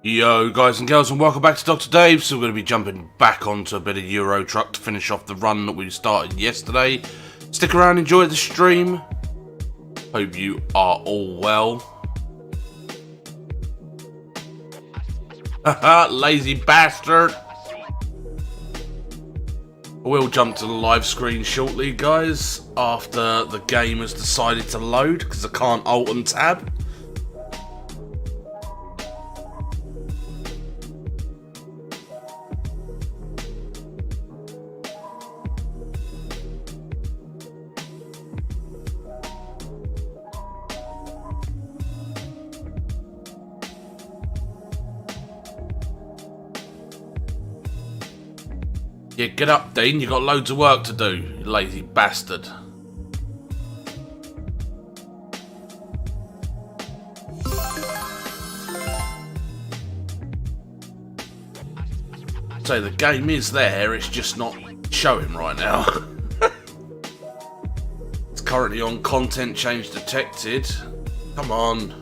Yo guys and girls, and welcome back to Dr. Dave. So we're going to be jumping back onto a bit of Euro Truck to finish off the run that we started yesterday. Stick around, enjoy the stream. Hope you are all well. Haha, lazy bastard. We'll jump to the live screen shortly, guys, after the game has decided to load, because I can't alt and tab. Yeah, get up, Dean. You got loads of work to do, you lazy bastard. So the game is there, it's just not showing right now. It's currently on content change detected. Come on.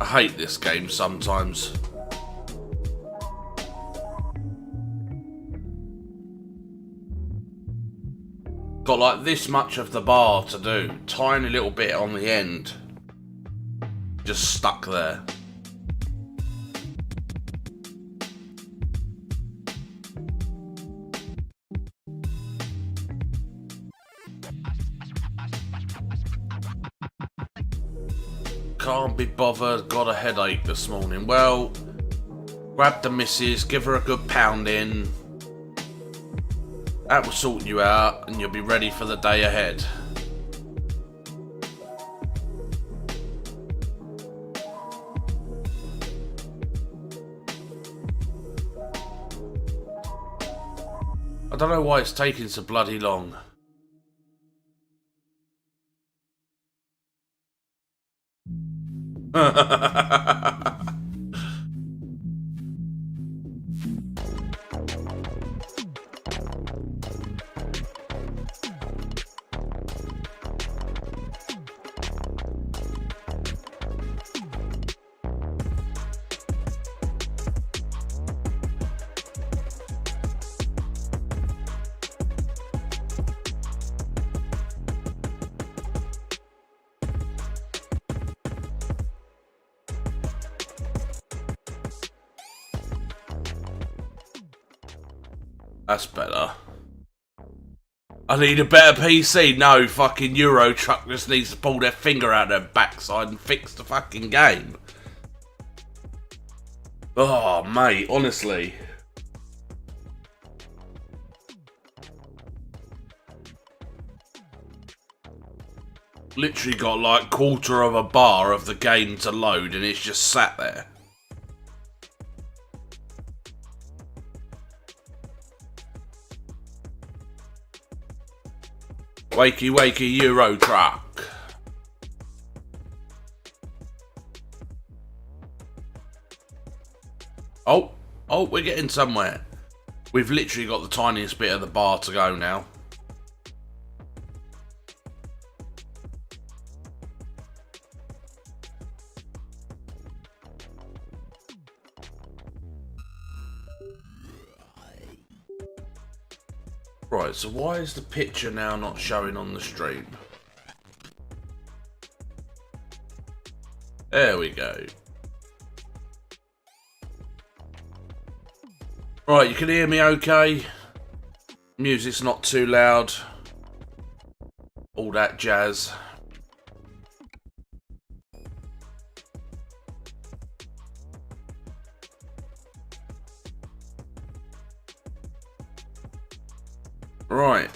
I hate this game sometimes. Got like this much of the bar to do, tiny little bit on the end, just stuck there. Can't be bothered, got a headache this morning. Well, grab the missus, give her a good pounding. That will sort you out and you'll be ready for the day ahead. I don't know why it's taking so bloody long. That's better. I need a better PC. No, fucking Euro Truck just needs to pull their finger out their backside and fix the fucking game. Oh, mate, honestly. Literally got like quarter of a bar of the game to load and it's just sat there. Wakey, wakey, Euro Truck. Oh, we're getting somewhere. We've literally got the tiniest bit of the bar to go now. Right, so why is the picture now not showing on the stream? There we go. Right, you can hear me okay? Music's not too loud. All that jazz. Right.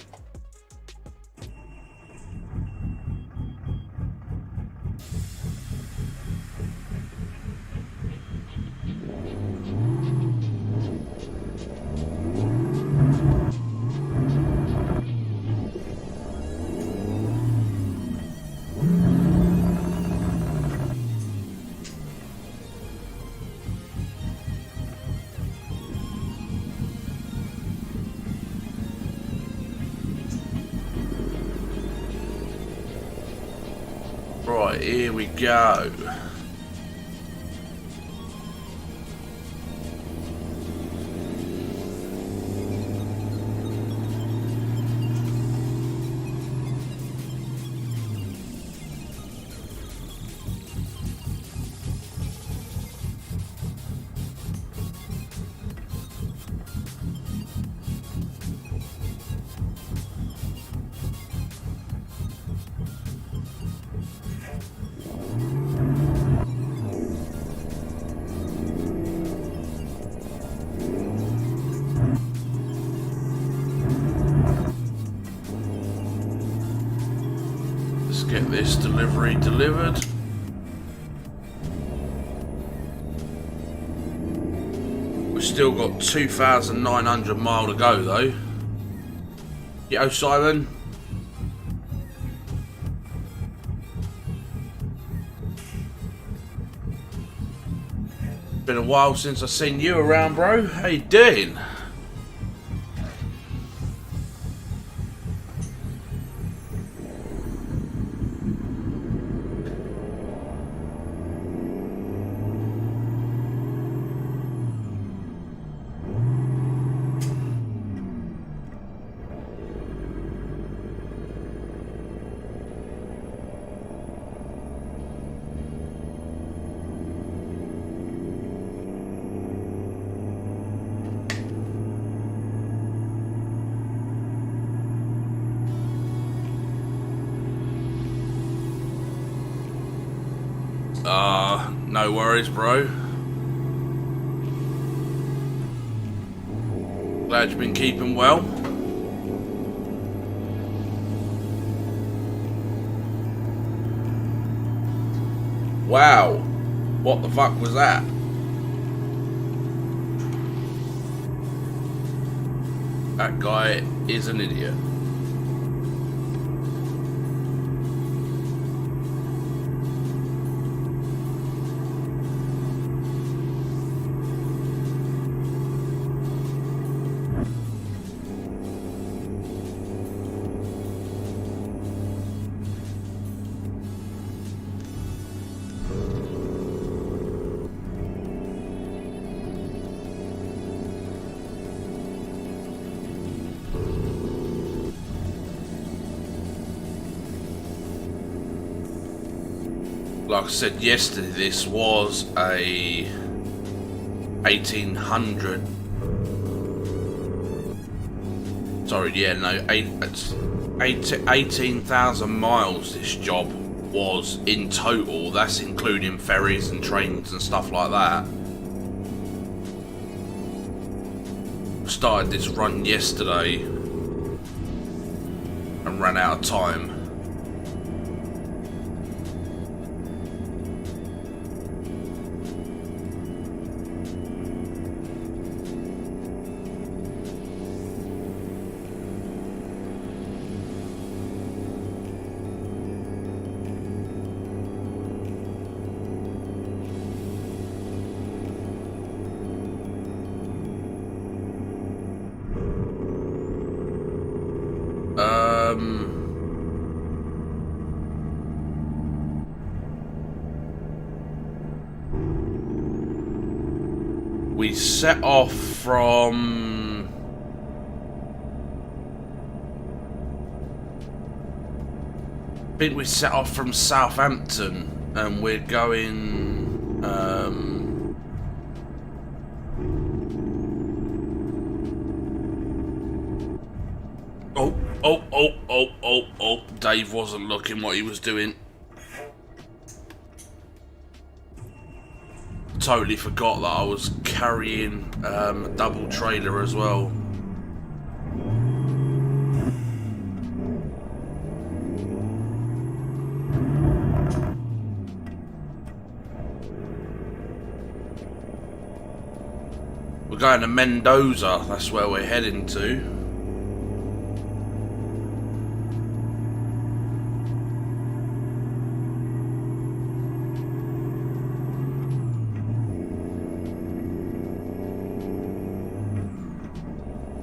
Right, here we go. Get this delivery delivered. We've still got 2,900 miles to go though. Yo, Simon. Been a while since I've seen you around, bro. How you doing? No worries, bro. Glad you've been keeping well. Wow. What the fuck was that? That guy is an idiot. Like I said yesterday, this was a 1800. Sorry, yeah, no, 18,000 miles. This job was in total. That's including ferries and trains and stuff like that. Started this run yesterday and ran out of time. We set off from I think we set off from Southampton and we're going oh, Dave wasn't looking what he was doing. Totally forgot that I was carrying a double trailer as well. We're going to Mendoza, that's where we're heading to.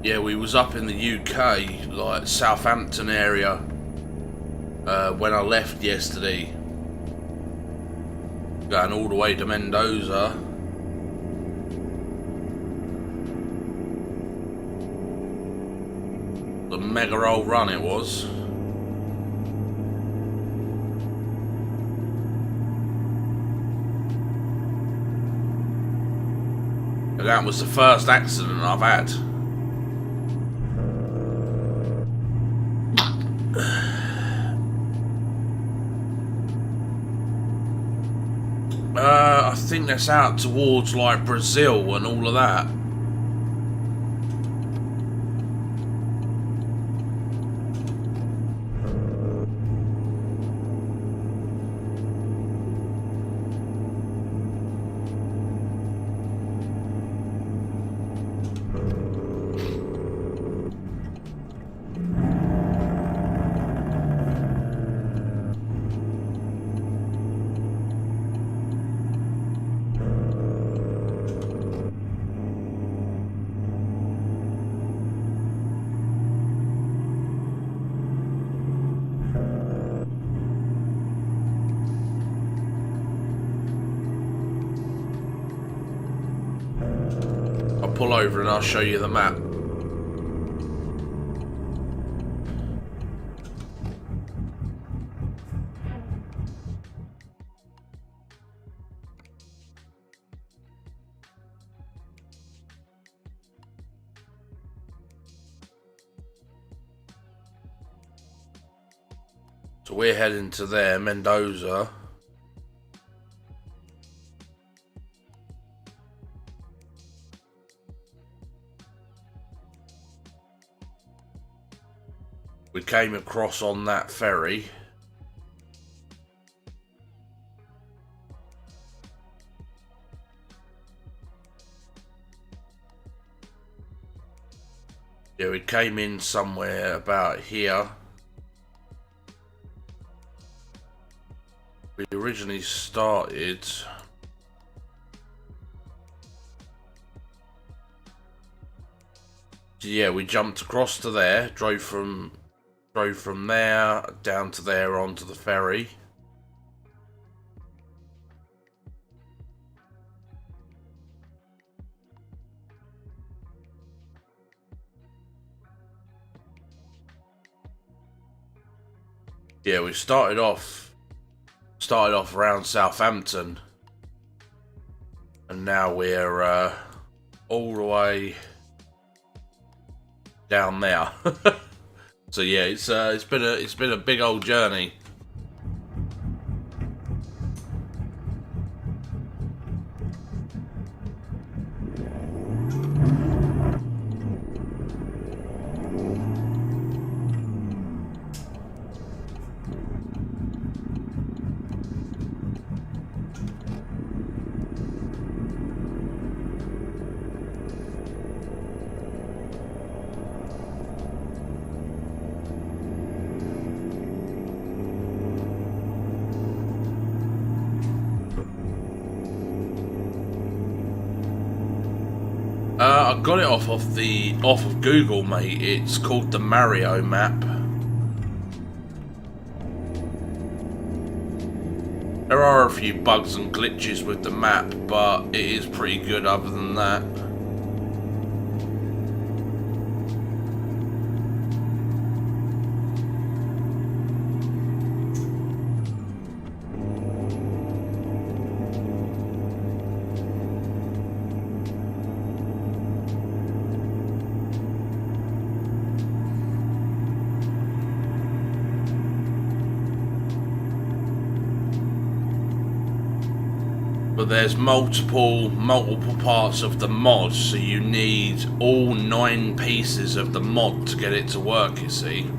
Yeah, we was up in the UK, like Southampton area, when I left yesterday. Going all the way to Mendoza. The mega old run it was. And that was the first accident I've had. I think that's out towards like Brazil and all of that. Pull over and I'll show you the map. So we're heading to there, Mendoza. We came across on that ferry. Yeah, we came in somewhere about here. We originally started yeah, we jumped across to there, drove from there down to there onto the ferry. Yeah, we started off around Southampton, and now we're all the way down there. So yeah, it's been a big old journey. I got it off of Google, mate. It's called the Mario map. There are a few bugs and glitches with the map, but it is pretty good other than that. But there's multiple parts of the mod, so you need all 9 pieces of the mod to get it to work, you see.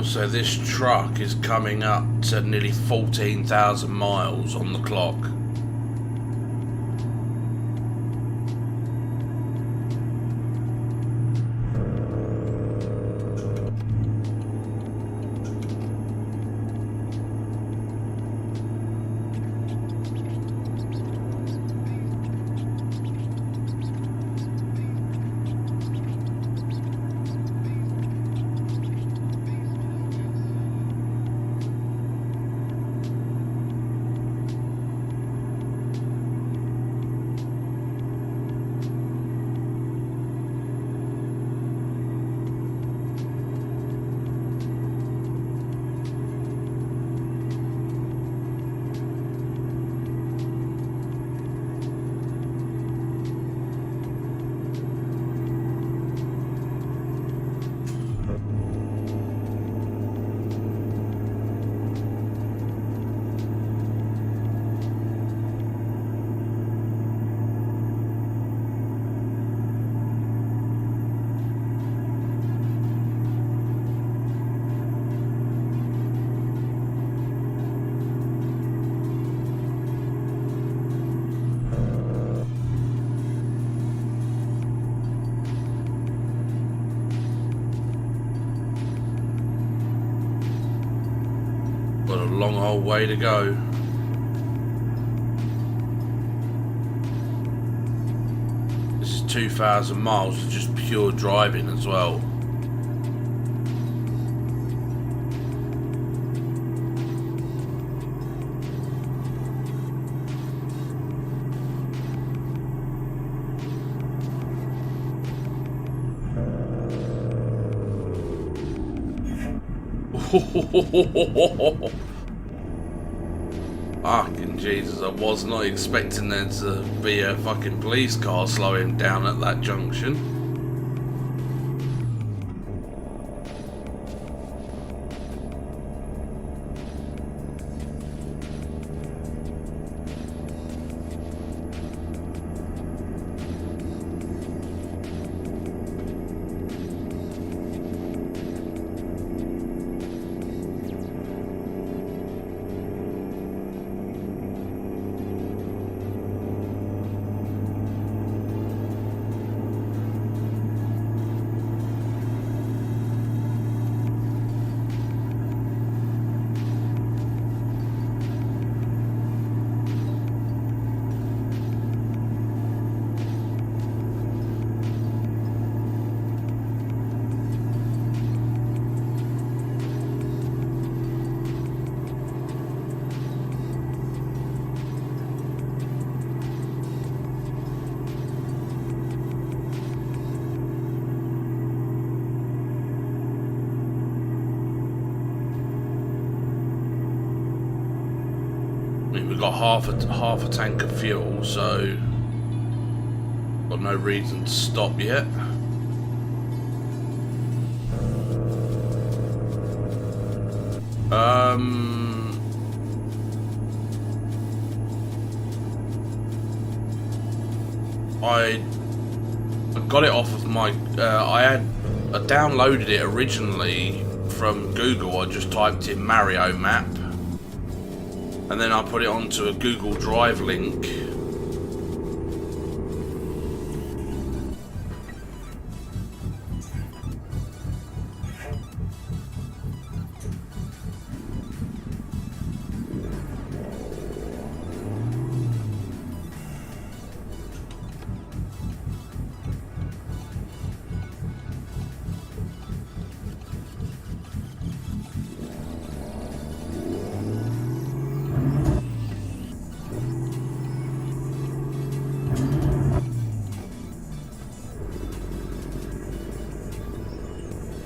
So this truck is coming up to nearly 14,000 miles on the clock. Got a long old way to go. This is 2,000 miles of just pure driving as well. Fucking Jesus, I was not expecting there to be a fucking police car slowing down at that junction. We've got half a tank of fuel, so got no reason to stop yet. I got it off of my. I downloaded it originally from Google. I just typed in Mario map. And then I put it onto a Google Drive link.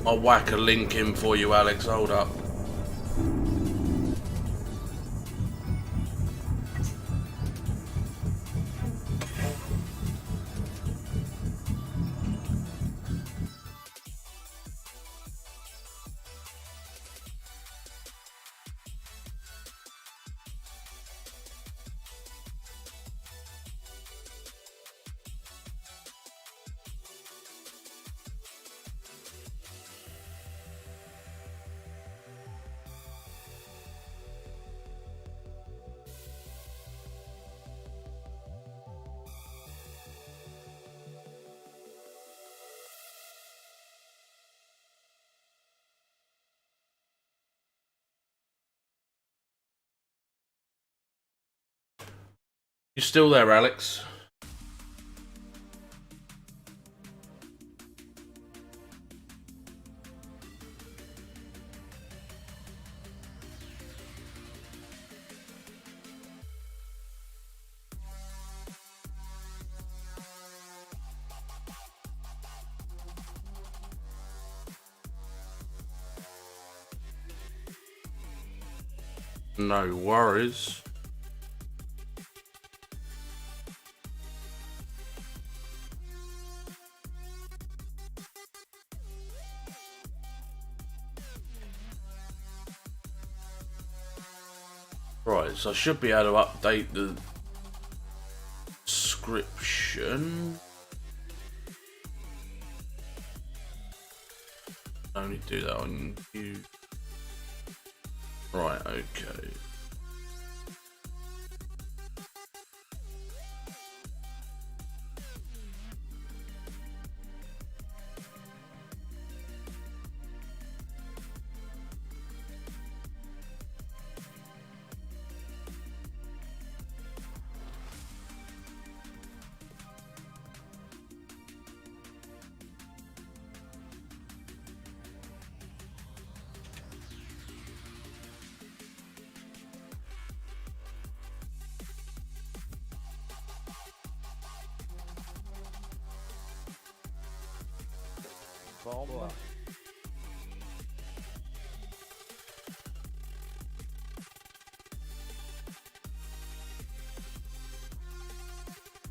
I'll whack a link in for you, Alex. Hold up. You still there, Alex? No worries. Right, so I should be able to update the description. Only do that on you. Right, okay.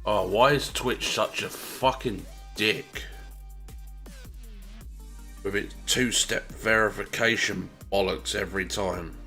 Oh, why is Twitch such a fucking dick? With its two-step verification bollocks every time.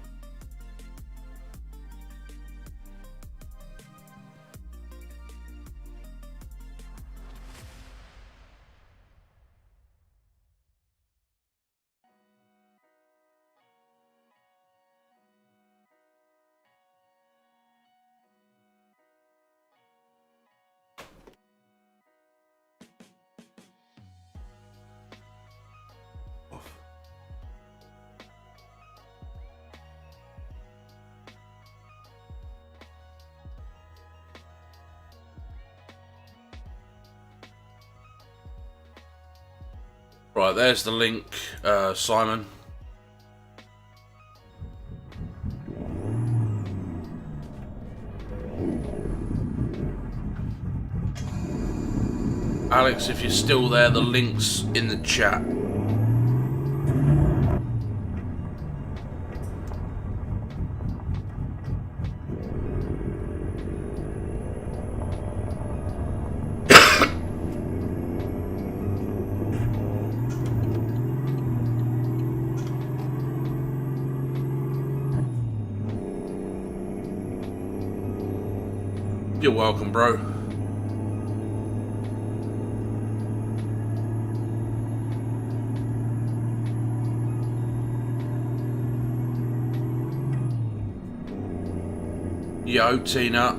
Right, there's the link, Simon. Alex, if you're still there, the link's in the chat. You're welcome, bro. Yo, Tina.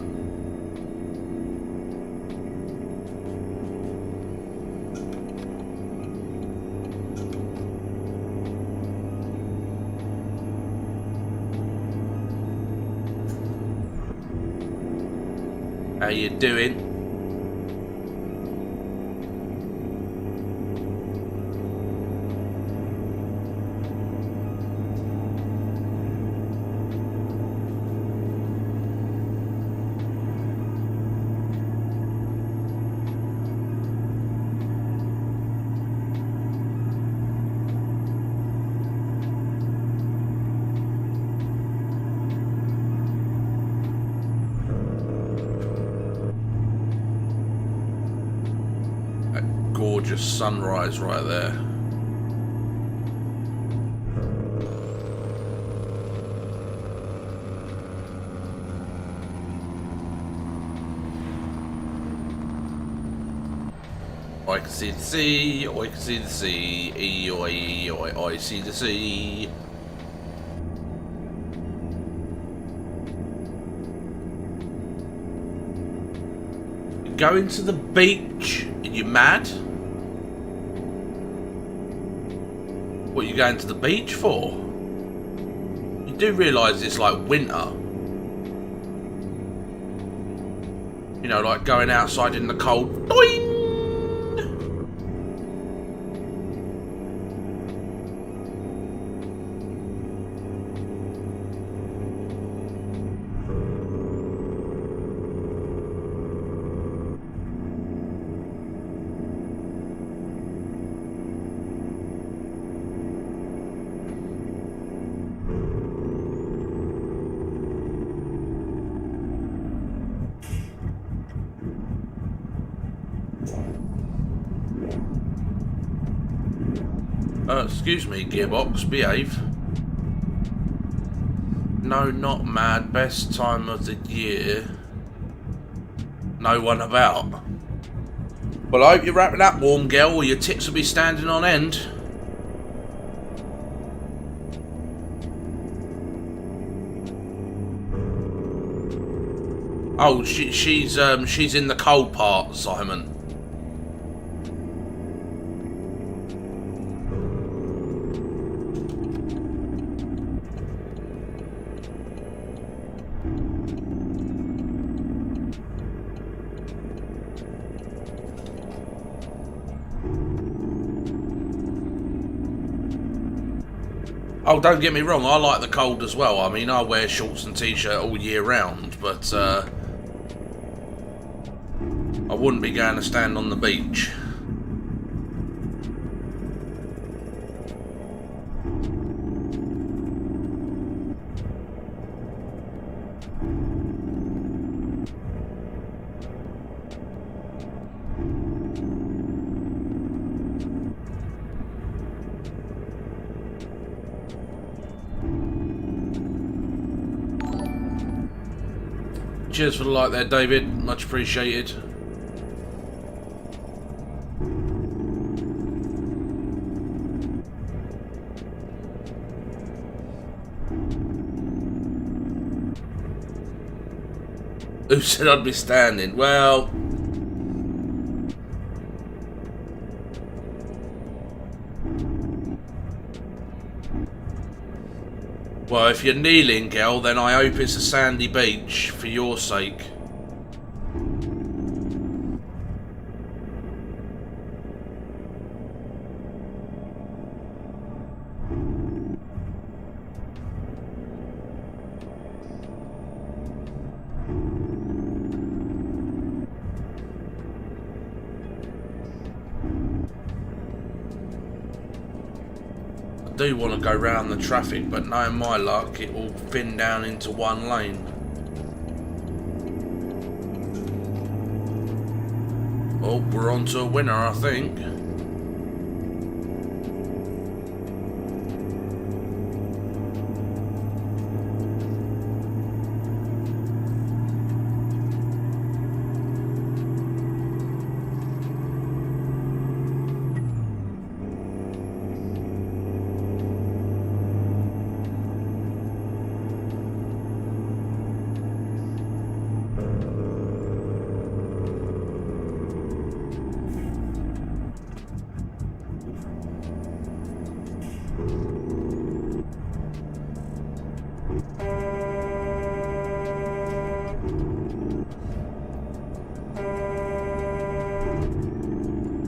How you doing? Gorgeous sunrise right there. I can see the sea, I can see the sea, I see the sea. Going to the beach? Are you mad? What are you going to the beach for? You do realise it's like winter. You know, like going outside in the cold. Doing! Excuse me, gearbox, behave. No, not mad. Best time of the year. No one about. Well, I hope you're wrapping up, warm girl, or your tits will be standing on end. Oh, she's in the cold part, Simon. Oh, don't get me wrong, I like the cold as well. I mean, I wear shorts and t-shirt all year round, but I wouldn't be going to stand on the beach. Cheers for the like there, David. Much appreciated. Who said I'd be standing? Well... Well, if you're kneeling, girl, then I hope it's a sandy beach for your sake. I do want to go round the traffic, but knowing my luck, it will thin down into one lane. Oh, we're on to a winner, I think.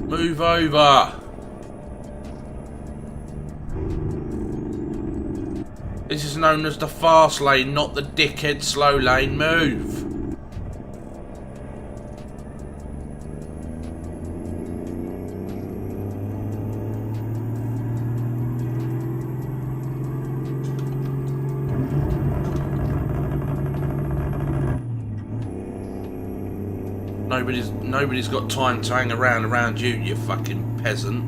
Move over. This is known as the fast lane, not the dickhead slow lane. Move. Nobody's got time to hang around you, you fucking peasant.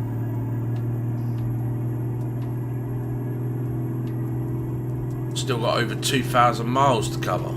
Still got over 2,000 miles to cover.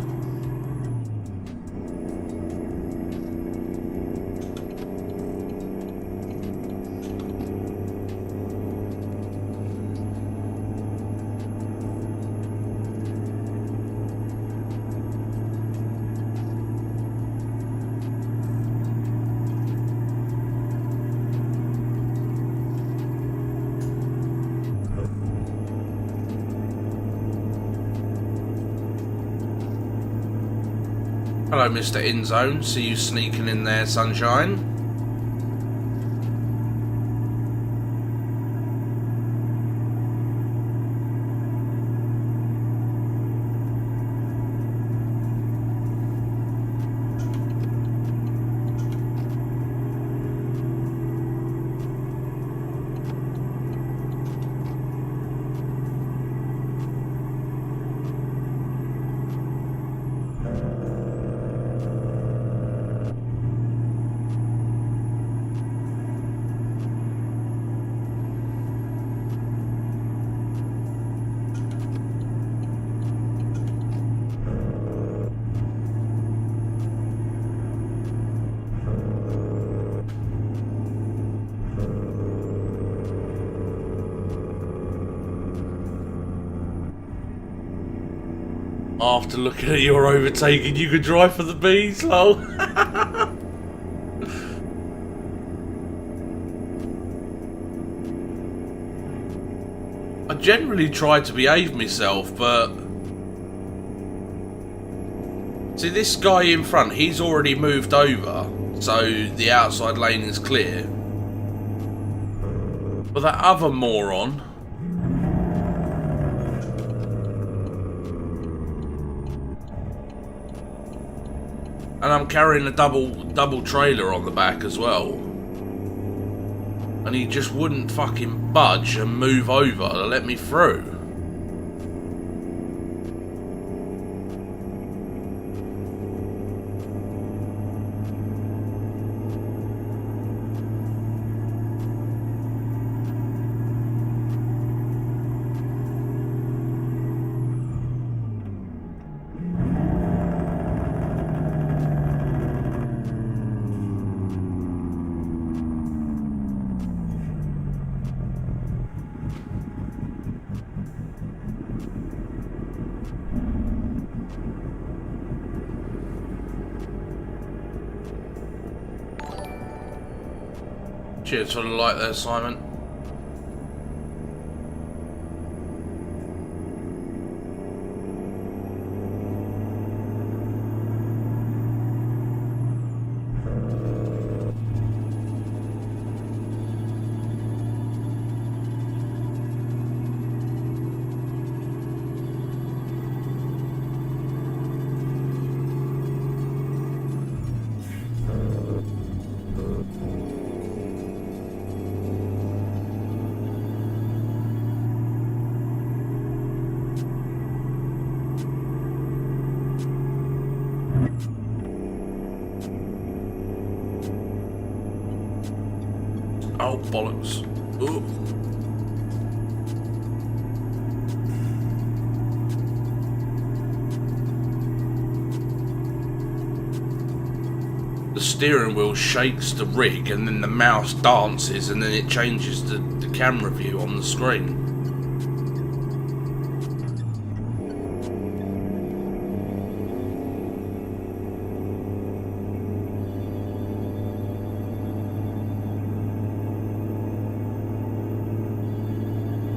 Hello, Mr. InZone. See you sneaking in there, sunshine. After looking at your overtaking, you could drive for the bees, lol. I generally try to behave myself, but... See, this guy in front, he's already moved over, so the outside lane is clear. But that other moron... And I'm carrying a double trailer on the back as well. And he just wouldn't fucking budge and move over to let me through. Cheers for the light there, Simon. Oh, bollocks. Ooh. The steering wheel shakes the rig and then the mouse dances and then it changes the camera view on the screen.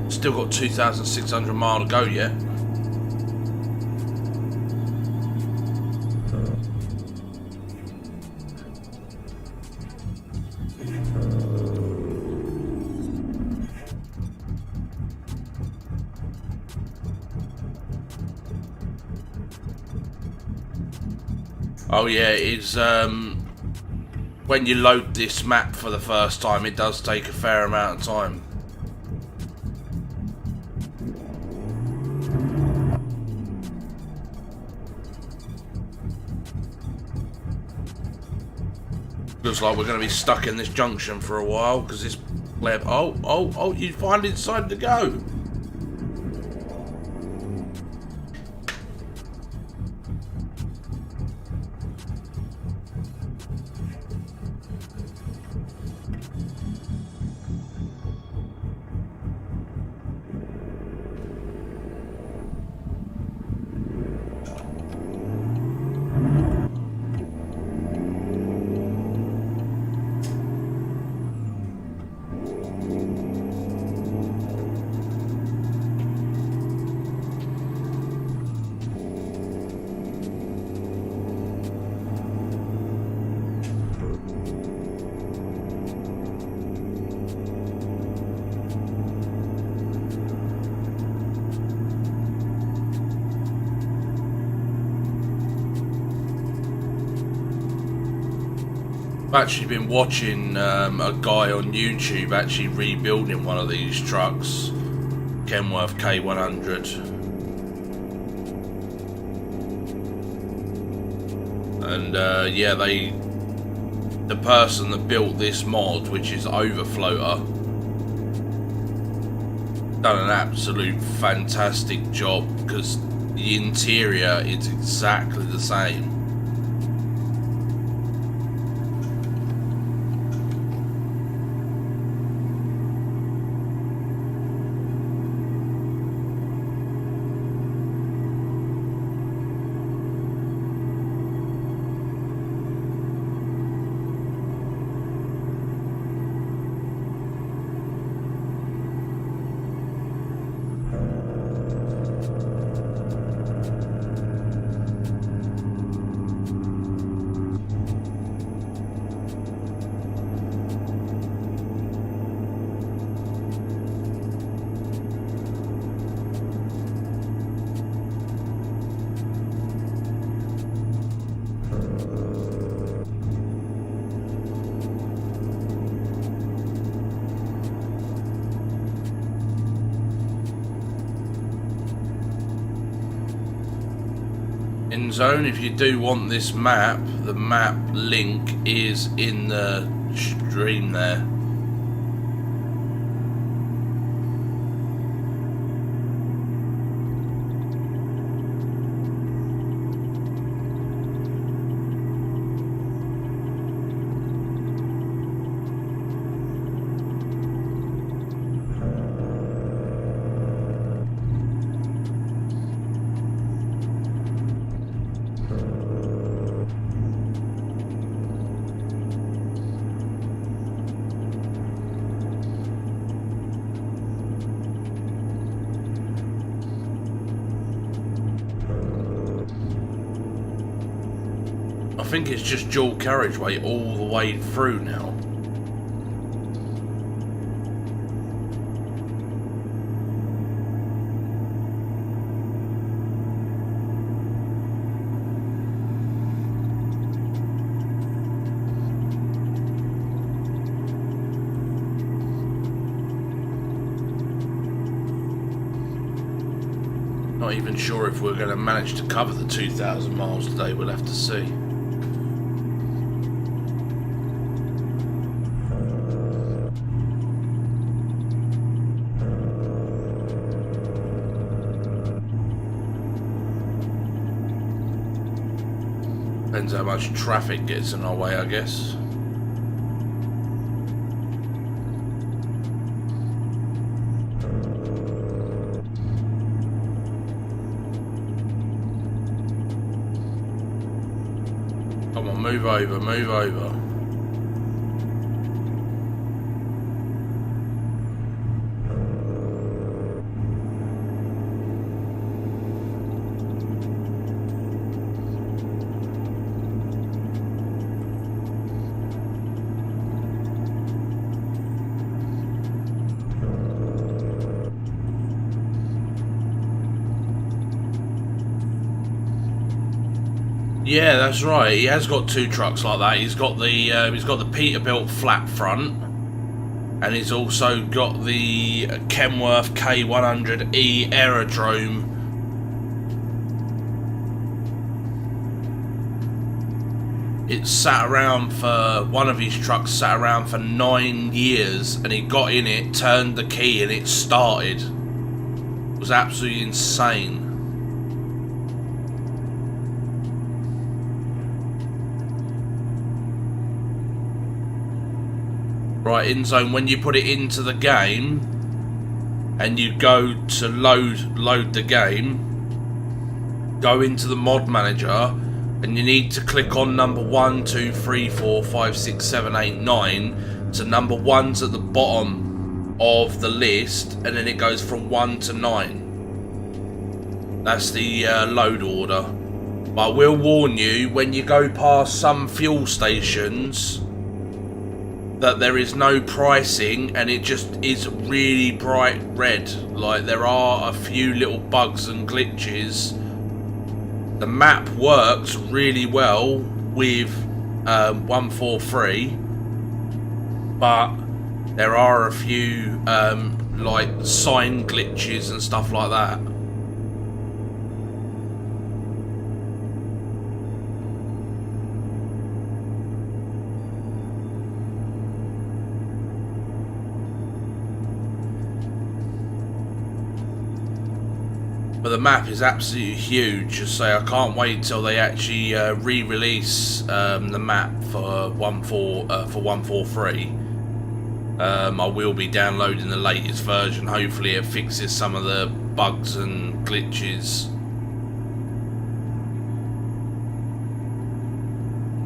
Still got 2,600 miles to go yet. Oh yeah, it's when you load this map for the first time, it does take a fair amount of time. Looks like we're going to be stuck in this junction for a while because this pleb. Oh! You finally decided to go. I've actually been watching a guy on YouTube actually rebuilding one of these trucks, Kenworth K100. And yeah, the person that built this mod, which is Overfloater, done an absolute fantastic job, because the interior is exactly the same. In zone, if you do want this map, the map link is in the stream there. I think it's just dual carriageway all the way through now. Not even sure if we're going to manage to cover the 2,000 miles today, we'll have to see. Depends how much traffic gets in our way, I guess. Come on, move over, move over. Yeah, that's right. He has got two trucks like that. He's got the Peterbilt flat front, and he's also got the Kenworth K100E aerodrome. It sat around for, one of his trucks sat around for 9 years, and he got in it, turned the key, and it started. It was absolutely insane. Right, in zone, when you put it into the game and you go to load the game, go into the mod manager and you need to click on number 1, 2, 3, 4, 5, 6, 7, 8, 9. So number 1's at the bottom of the list, and then it goes from 1 to 9. That's the load order. But I will warn you, when you go past some fuel stations, that there is no pricing and it just is really bright red. Like, there are a few little bugs and glitches. The map works really well with 143, but there are a few like sign glitches and stuff like that. But the map is absolutely huge. Just say I can't wait till they actually re-release the map for 143. I will be downloading the latest version. Hopefully it fixes some of the bugs and glitches.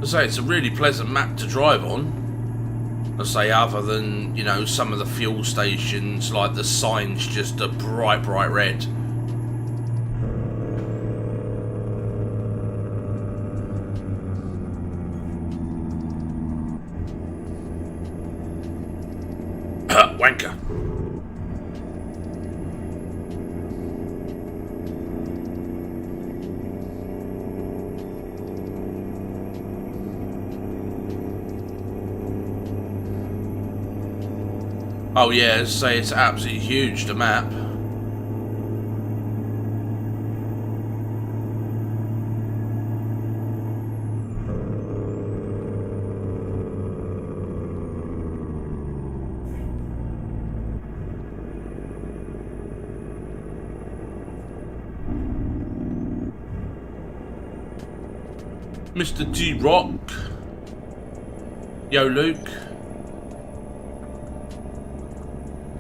I say it's a really pleasant map to drive on. I say other than, you know, some of the fuel stations, like the signs just a bright red. Wanker. Oh yeah, say it's absolutely huge, the map. Mr. T-Rock. Yo, Luke.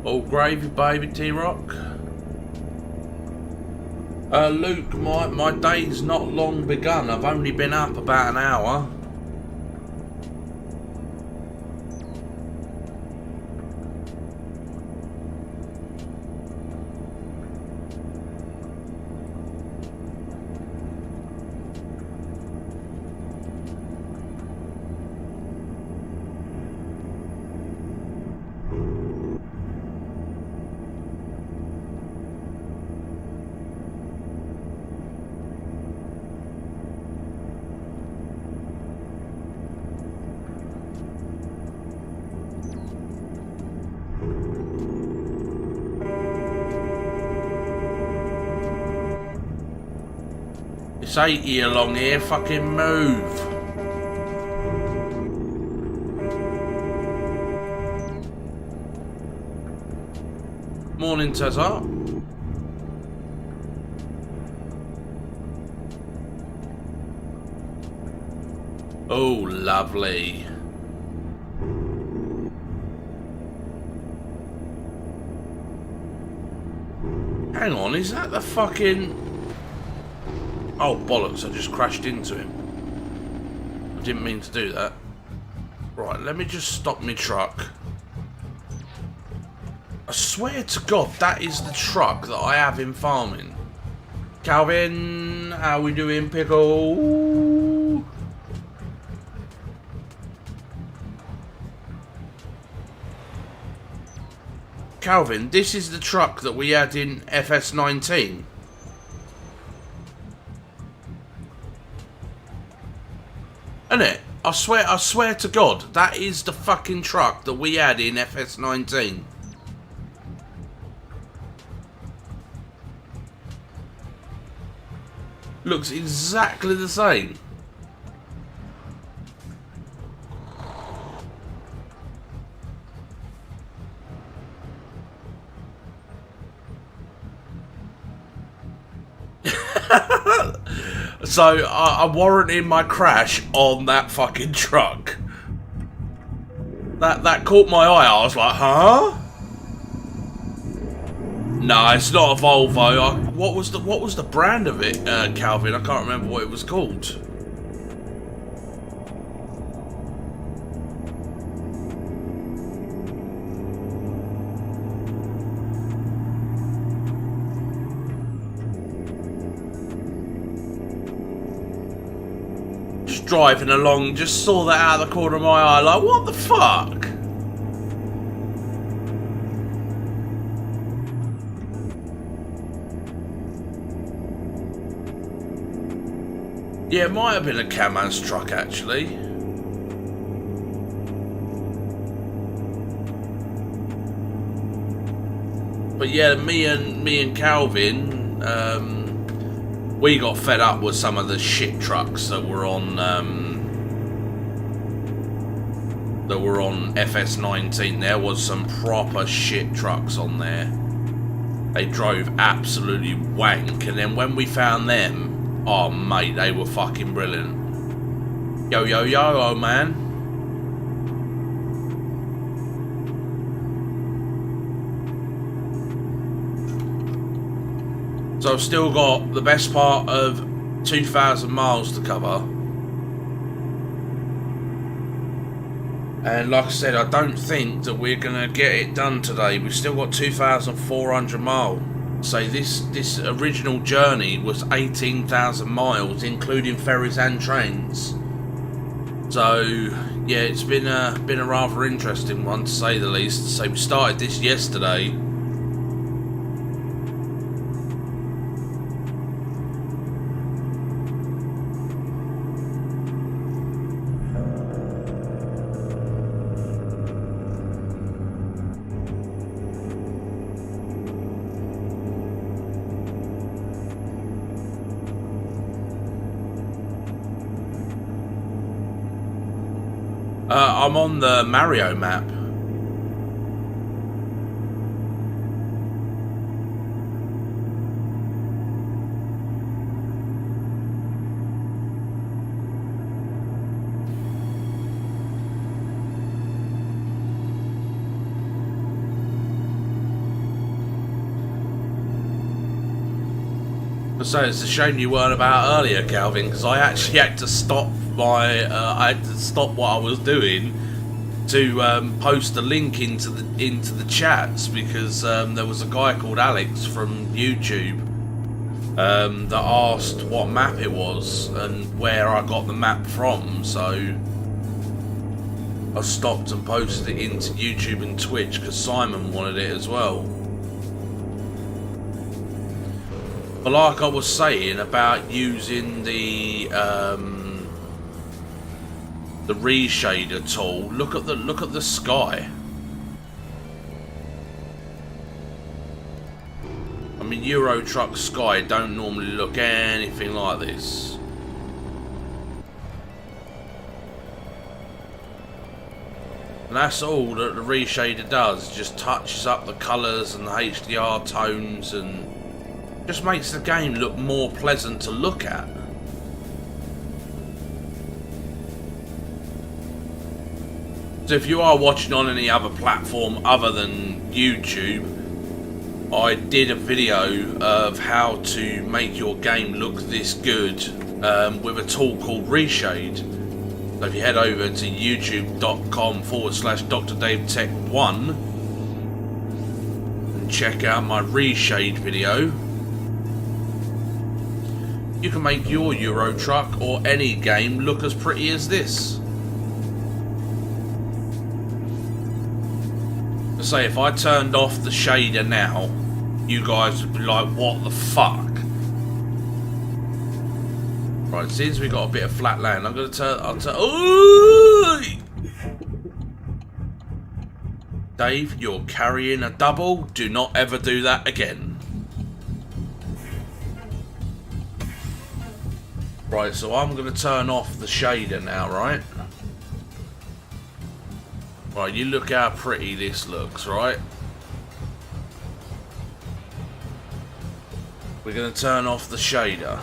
All gravy, baby, T-Rock. Luke, my day's not long begun. I've only been up about an hour. It's 80 along here, fucking move. Morning, Tezza. Oh, lovely. Hang on, is that the fucking... Oh, bollocks, I just crashed into him. I didn't mean to do that. Right, let me just stop my truck. I swear to God, that is the truck that I have in farming. Calvin, how we doing, pickle? Calvin, this is the truck that we had in FS19. Isn't it? I swear to God, that is the fucking truck that we had in FS19. Looks exactly the same. So I'm warranting my crash on that fucking truck. That caught my eye. I was like, huh? No, it's not a Volvo. What was the brand of it, Calvin? I can't remember what it was called. Driving along, just saw that out of the corner of my eye, like, what the fuck? Yeah, it might have been a Caman's truck, actually. But yeah, me and Calvin, we got fed up with some of the shit trucks that were on FS19. There was some proper shit trucks on there. They drove absolutely wank, and then when we found them, oh mate, they were fucking brilliant. Yo, yo, yo, oh man. So I've still got the best part of 2,000 miles to cover. And like I said, I don't think that we're going to get it done today. We've still got 2,400 miles. So this original journey was 18,000 miles, including ferries and trains. So yeah, it's been a rather interesting one, to say the least. So we started this yesterday. I'm on the Mario map. So it's a shame you weren't about earlier, Calvin, because I actually had to stop I had to stop what I was doing to post a link into the chats, because there was a guy called Alex from YouTube that asked what map it was and where I got the map from. So I stopped and posted it into YouTube and Twitch because Simon wanted it as well. But like I was saying about using the reshader tool, look at the sky. I mean, Euro Truck sky don't normally look anything like this. And that's all that the reshader does, just touches up the colours and the HDR tones and just makes the game look more pleasant to look at. So if you are watching on any other platform other than YouTube, I did a video of how to make your game look this good with a tool called Reshade. So if you head over to youtube.com/DrDaveTech1 and check out my Reshade video, you can make your Euro Truck or any game look as pretty as this. Say if I turned off the shader now, you guys would be like, what the fuck? Right, since we got a bit of flat land, I'm gonna ooh! Dave, you're carrying a double. Do not ever do that again. Right, so I'm going to turn off the shader now, right? Right, you look how pretty this looks, right? We're going to turn off the shader.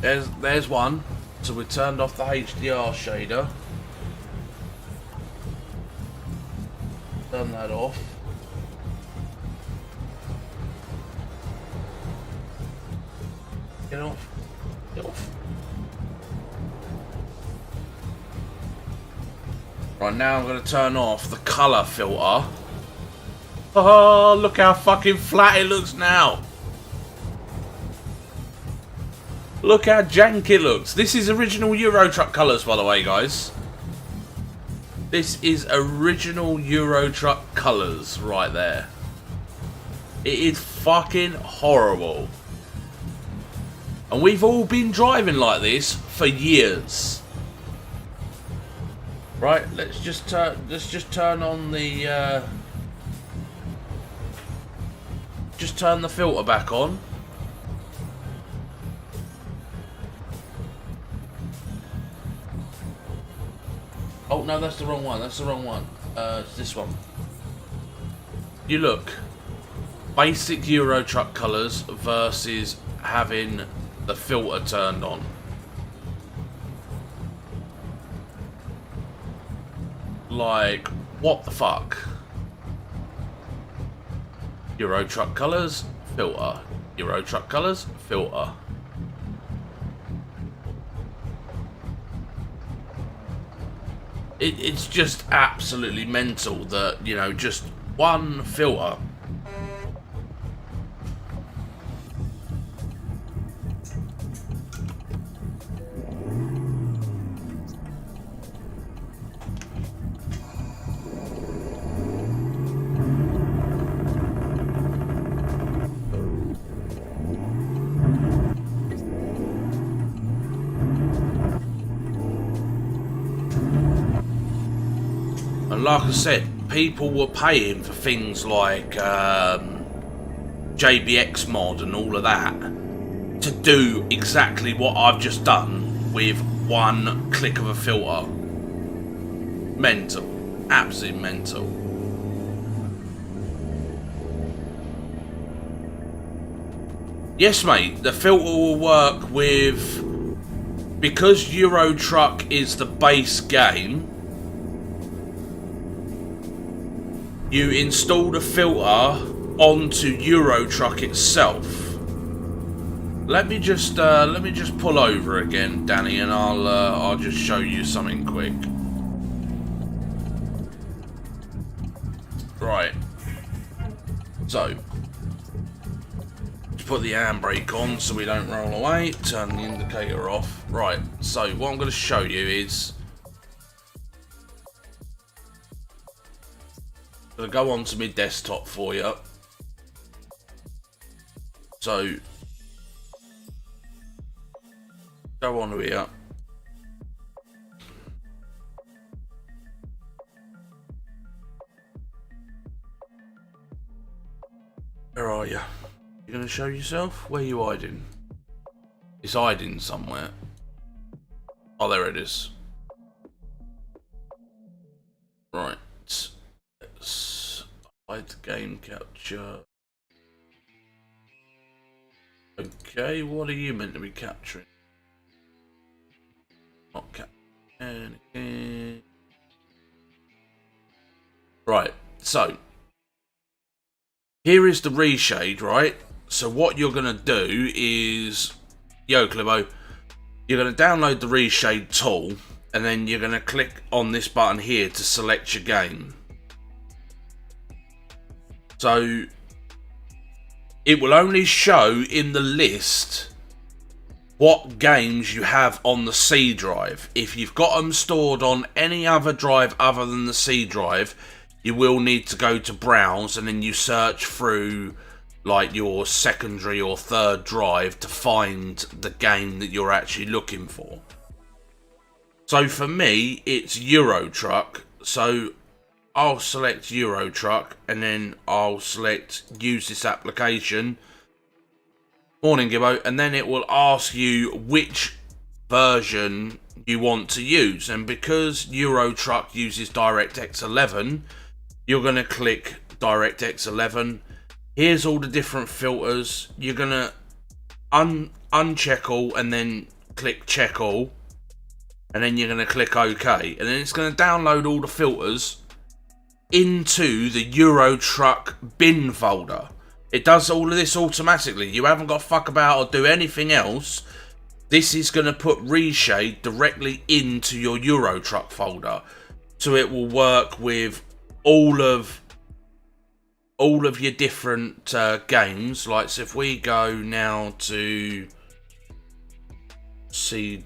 There's one. So we turned off the HDR shader. Turn that off. Get off. Get off. Right, now I'm going to turn off the colour filter. Oh, look how fucking flat it looks now. Look how jank it looks. This is original Euro Truck colours, by the way, guys. This is original Euro Truck colours right there. It is fucking horrible. And we've all been driving like this for years. Right, let's just turn on the just turn the filter back on. Oh no, that's the wrong one. That's the wrong one. It's this one. You look, basic Euro truck colours versus having the filter turned on. Like, what the fuck? Euro truck colours, filter. Euro truck colours, filter. It's just absolutely mental that, you know, just one filter. And like I said, people were paying for things like JBX mod and all of that to do exactly what I've just done with one click of a filter. Mental. Absolutely mental. Yes, mate, the filter will work with... Because Euro Truck is the base game, you install the filter onto Euro Truck itself. Let me just pull over again, Danny, and I'll just show you something quick. Right. So, just put the handbrake on so we don't roll away. Turn the indicator off. Right. So what I'm going to show you is, I'm going to go onto my desktop for you. So, go on here. Where are you? You going to show yourself? Where are you hiding? It's hiding somewhere. Oh, there it is. Right. Let's hide the game capture. Okay, what are you meant to be capturing? Not capturing anything. Right, so here is the reshade, right? So what you're gonna do is, yo Clibo, you're gonna download the Reshade Tool, and then you're gonna click on this button here to select your game. So it will only show in the list what games you have on the C drive. If you've got them stored on any other drive other than the C drive, you will need to go to browse, and then you search through like your secondary or third drive to find the game that you're actually looking for. So for me, it's Euro Truck. So I'll select Euro Truck, and then I'll select use this application. Morning, Gibbo. And then it will ask you which version you want to use. And because Euro Truck uses DirectX 11, you're going to click DirectX 11. Here's all the different filters. You're going to uncheck all and then click check all. And then you're going to click OK. And then it's going to download all the filters into the Euro Truck bin folder. It does all of this automatically. You haven't got to fuck about or do anything else. This is going to put Reshade directly into your Euro Truck folder. So it will work with all of your different games. Like, so if we go now to C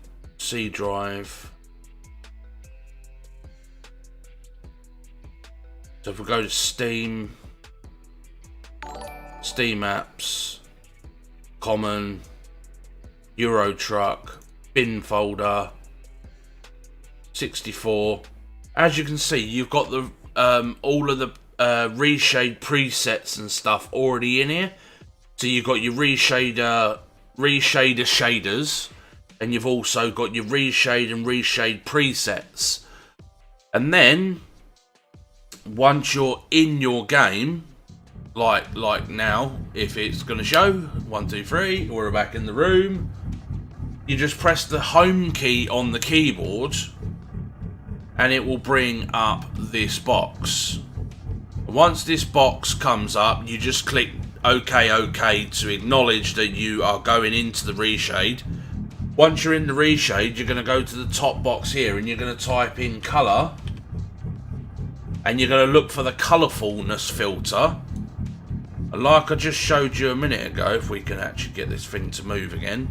drive. So if we go to Steam apps, common, Euro truck, bin folder, 64. As you can see, you've got the all of the reshade presets and stuff already in here. So you've got your reshade shaders, and you've also got your reshade and reshade presets. And then once you're in your game, like now, if it's going to show 1 2 3, we're back in the room, you just press the home key on the keyboard and it will bring up this box. Once this box comes up, you just click OK to acknowledge that you are going into the reshade. Once you're in the reshade, you're going to go to the top box here and you're going to type in color, and you're going to look for the colorfulness filter. And like I just showed you a minute ago, if we can actually get this thing to move again,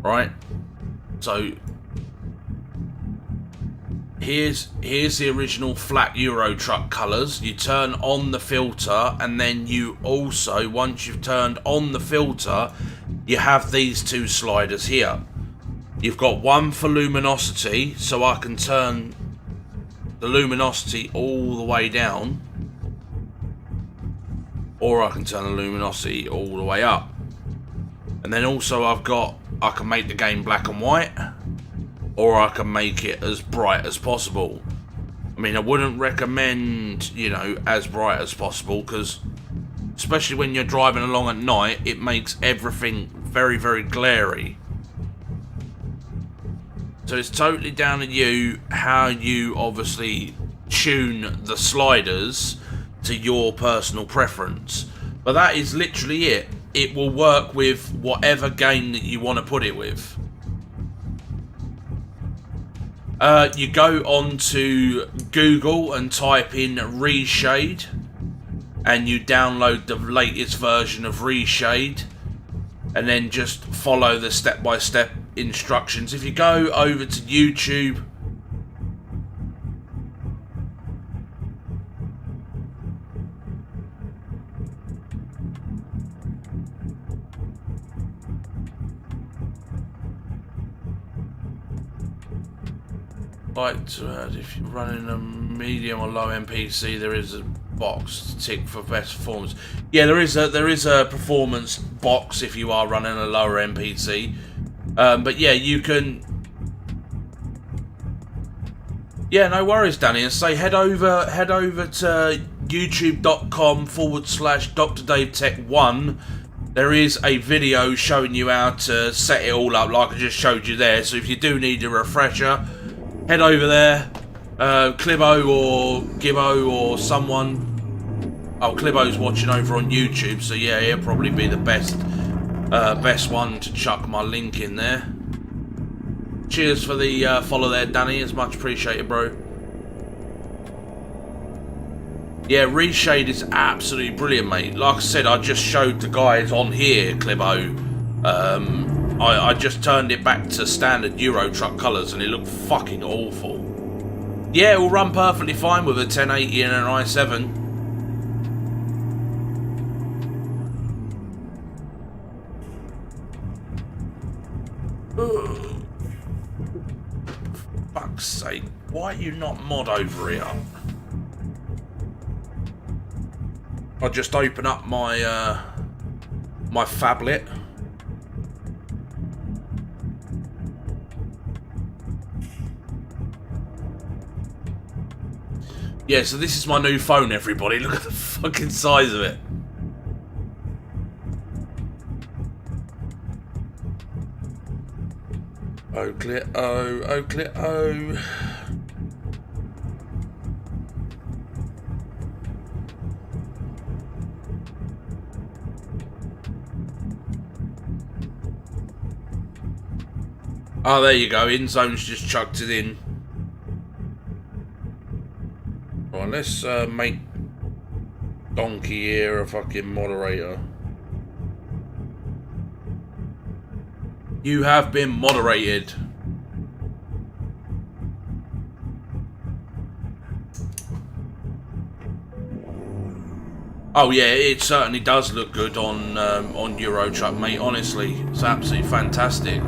right? So here's the original flat Euro truck colors. You turn on the filter, and then you also, once you've turned on the filter, you have these two sliders here. You've got one for luminosity, so I can turn the luminosity all the way down, or I can turn the luminosity all the way up. And then also I can make the game black and white, or I can make it as bright as possible. I mean, I wouldn't recommend, you know, as bright as possible, because especially when you're driving along at night, it makes everything very, very glary. So it's totally down to you how you obviously tune the sliders to your personal preference. But that is literally it. It will work with whatever game that you want to put it with. You go on to Google and type in Reshade, and you download the latest version of Reshade, and then just follow the step-by-step instructions. If you go over to YouTube, if you're running a medium or low end PC, there is a box to tick for best performance. Yeah, there is a performance box if you are running a lower end PC. But yeah, you can. Yeah, no worries, Danny. And say head over to youtube.com/DrDaveTech1. There is a video showing you how to set it all up, like I just showed you there. So if you do need a refresher, head over there. Clibo or Gibbo or someone. Oh, Clibo's watching over on YouTube, so yeah, he'll probably be the best one to chuck my link in there. Cheers for the follow there, Danny. It's much appreciated, bro. Yeah, Reshade is absolutely brilliant, mate. Like I said, I just showed the guys on here, Clibo. I just turned it back to standard Euro truck colours and it looked fucking awful. Yeah, it will run perfectly fine with a 1080 and an i7. Ugh. Fuck's sake, why are you not mod over here? I'll just open up my my phablet. Yeah, so this is my new phone, everybody. Look at the fucking size of it. Oh, clear, oh, clear, oh. Oh, there you go. InZone's just chucked it in. Right, let's make Donkey here a fucking moderator. You have been moderated. Oh yeah, it certainly does look good on Euro Truck, mate. Honestly, it's absolutely fantastic.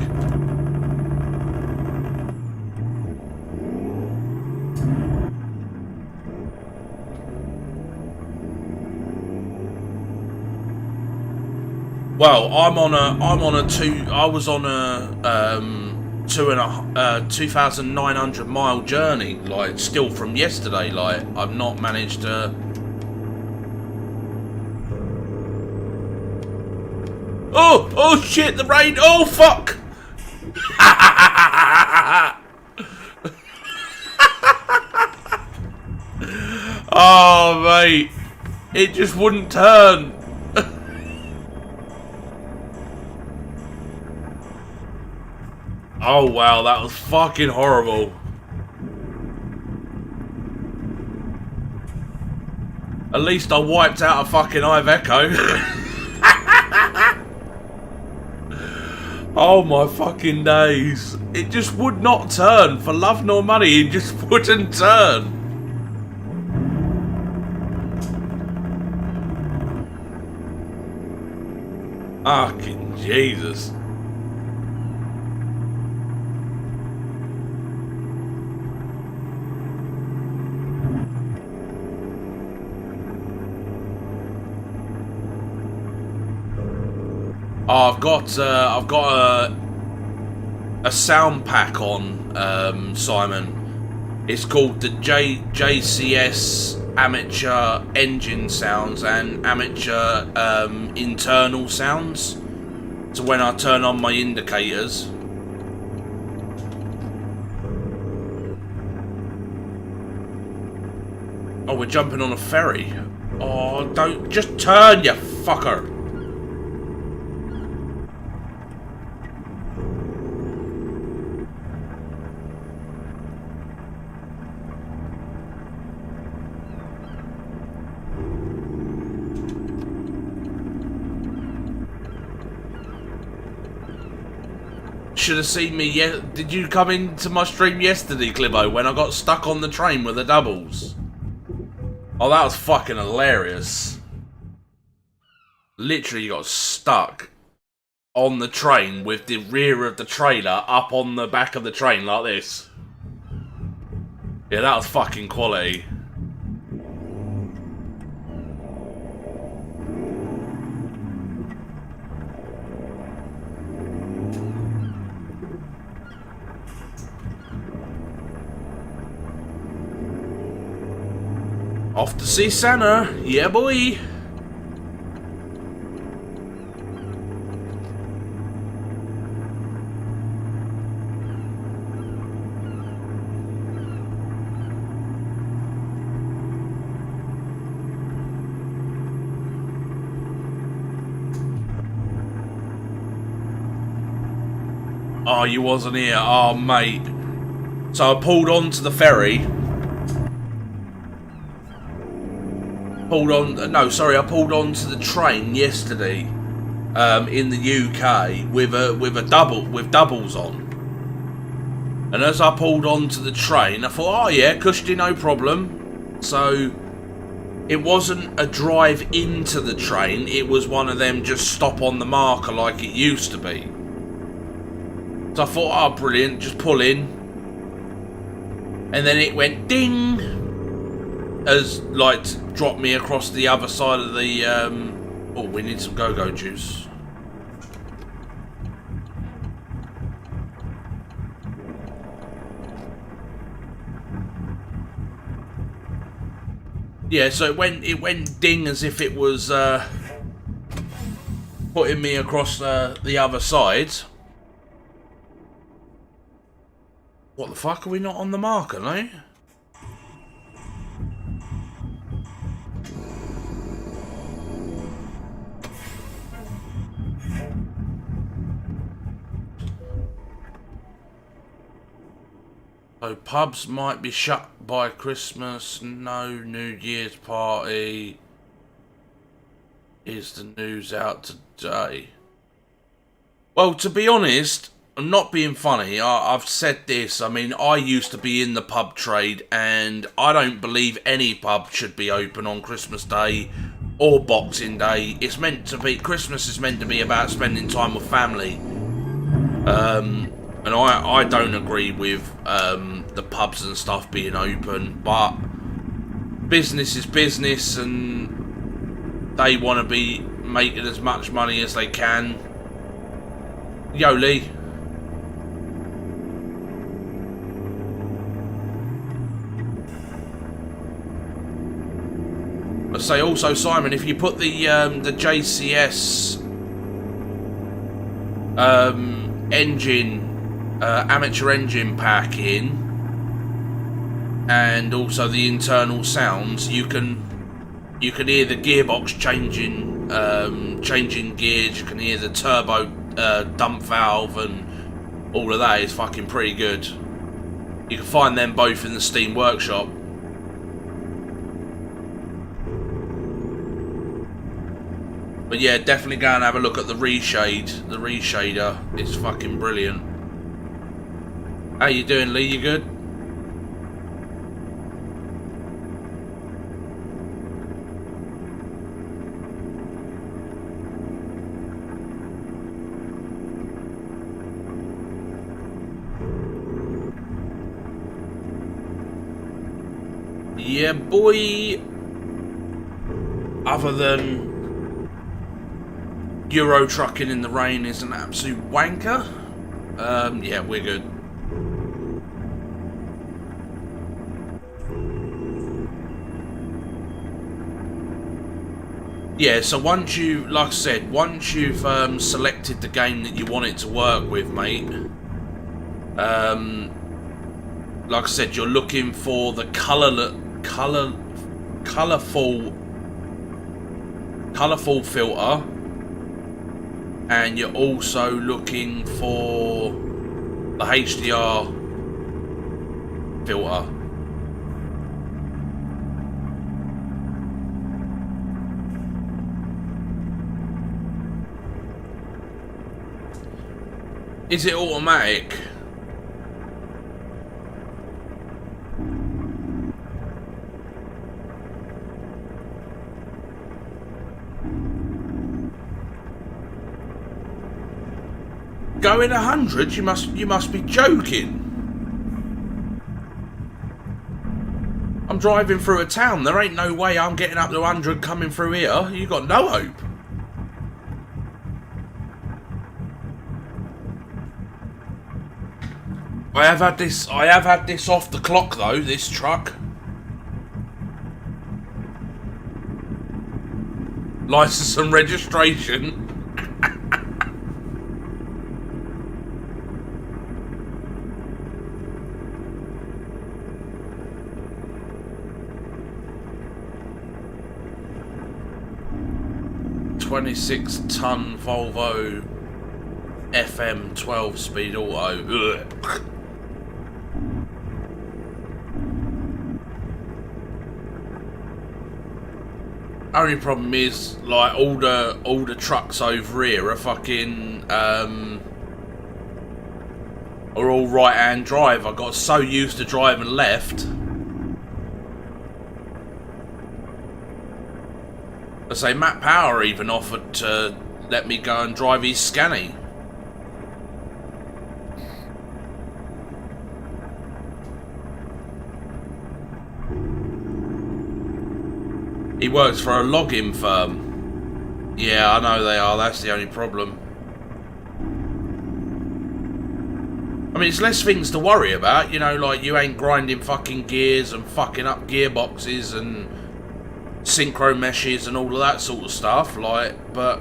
Well, I was on a 2,900 mile journey, like still from yesterday. Like I've not managed to. Oh shit! The rain! Oh fuck! Oh mate, it just wouldn't turn. Oh wow, that was fucking horrible. At least I wiped out a fucking Iveco. Oh my fucking days. It just would not turn. For love nor money, it just wouldn't turn. Fucking Jesus. Oh, I've got a sound pack on, Simon. It's called the JCS Amateur Engine Sounds and Amateur Internal Sounds. So when I turn on my indicators. Oh, we're jumping on a ferry. Oh, don't just turn, you fucker. Should have seen me. Did you come into my stream yesterday, Clibbo, when I got stuck on the train with the doubles? Oh, that was fucking hilarious. Literally got stuck on the train with the rear of the trailer up on the back of the train like this. Yeah, that was fucking quality. Off to see Santa, yeah boy. Oh, you wasn't here, oh mate. So I pulled onto the ferry. I pulled onto the train yesterday, in the UK with doubles on. And as I pulled onto the train, I thought, oh yeah, cushy, no problem. So it wasn't a drive into the train; it was one of them just stop on the marker like it used to be. So I thought, oh brilliant, just pull in, and then it went ding. As like dropped me across the other side of the oh, we need some go-go juice. Yeah, so it went ding as if it was putting me across the other side. What the fuck, are we not on the marker, no? So pubs might be shut by Christmas, no New Year's party. Is the news out today? Well, to be honest, I'm not being funny. I've said this. I mean, I used to be in the pub trade, and I don't believe any pub should be open on Christmas Day or Boxing Day. It's meant to be, Christmas is meant to be about spending time with family. And I don't agree with the pubs and stuff being open, but business is business, and they want to be making as much money as they can. Yo, Lee. I say also, Simon, if you put the JCS engine, amateur engine pack in, and also the internal sounds, you can hear the gearbox changing gears. You can hear the turbo dump valve, and all of that is fucking pretty good. You can find them both in the Steam Workshop. But yeah, definitely go and have a look at the Reshade. The Reshader is fucking brilliant. How you doing, Lee? You good? Yeah, boy. Other than Euro trucking in the rain is an absolute wanker. Yeah, we're good. Yeah, so once you, like I said, once you've selected the game that you want it to work with, mate, like I said, you're looking for the colourful filter. And you're also looking for the HDR filter. Is it automatic? Going 100? You must be joking. I'm driving through a town. There ain't no way I'm getting up to 100 coming through here. You got no hope. I have had this off the clock though, this truck. License and registration. $26-ton Volvo FM 12-speed auto. Ugh. Only problem is, like, all the trucks over here are fucking are all right-hand drive. I got so used to driving left. I say Matt Power even offered to let me go and drive his Scania. He works for a logging firm. Yeah, I know they are. That's the only problem. I mean, it's less things to worry about. You know, like you ain't grinding fucking gears and fucking up gearboxes and synchro meshes and all of that sort of stuff, like, but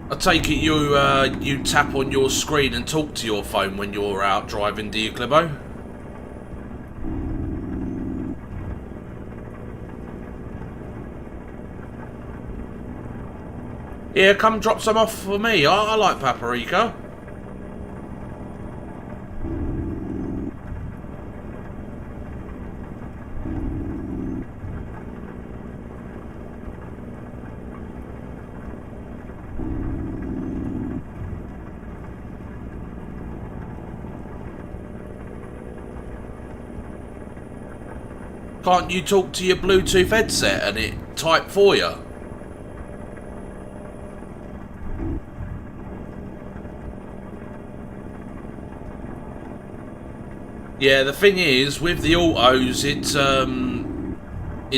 I take it you tap on your screen and talk to your phone when you're out driving, do you, Clibbo? Yeah, come drop some off for me. I like paprika. Can't you talk to your Bluetooth headset and it type for you? Yeah, the thing is, with the autos, it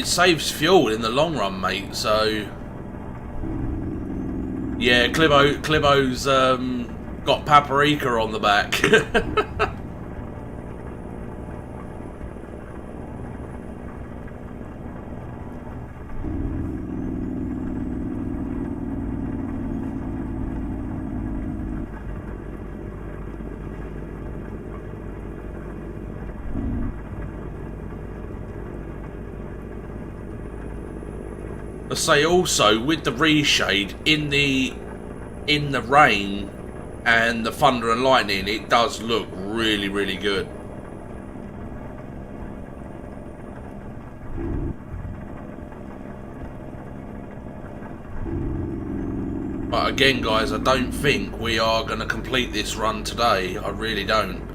saves fuel in the long run, mate, so... Yeah, Clibo's got paprika on the back. I say also with the reshade in the rain and the thunder and lightning, it does look really, really good. But again, guys, I don't think we are going to complete this run today. I really don't.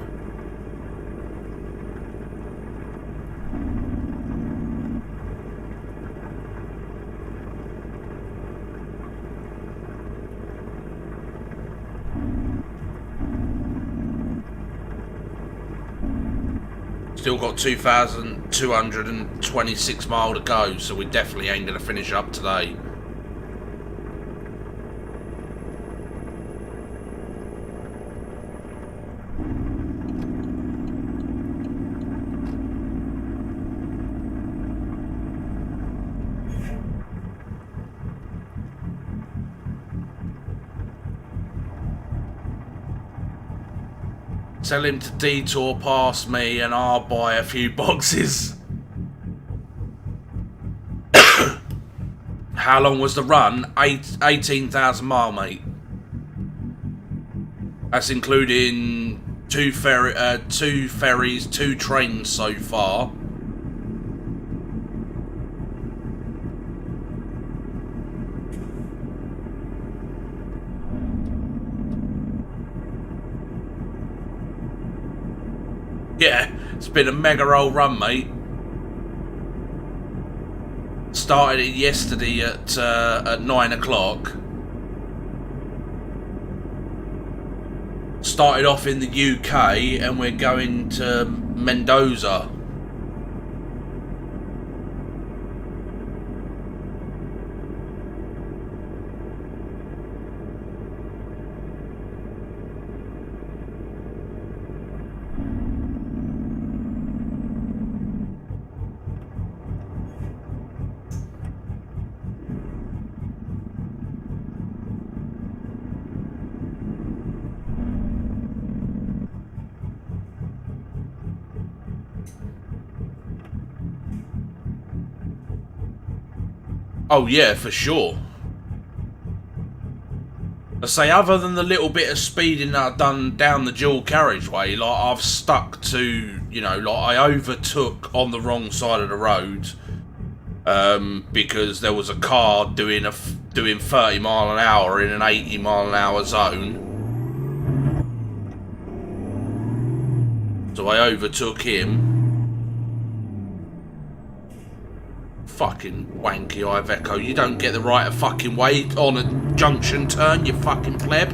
Still got 2,226 miles to go, so we definitely ain't going to finish up today. Tell him to detour past me and I'll buy a few boxes. How long was the run? 18,000 miles, mate. That's including two ferries, 2 trains so far. Yeah, it's been a mega old run, mate. Started it yesterday at 9 o'clock. Started off in the UK and we're going to Mendoza. Oh yeah, for sure. I say, other than the little bit of speeding that I've done down the dual carriageway, like I've stuck to, you know, like I overtook on the wrong side of the road because there was a car doing 30 mile an hour in an 80 mile an hour zone. So I overtook him. Fucking wanky Iveco, you don't get the right of fucking way on a junction turn, you fucking pleb.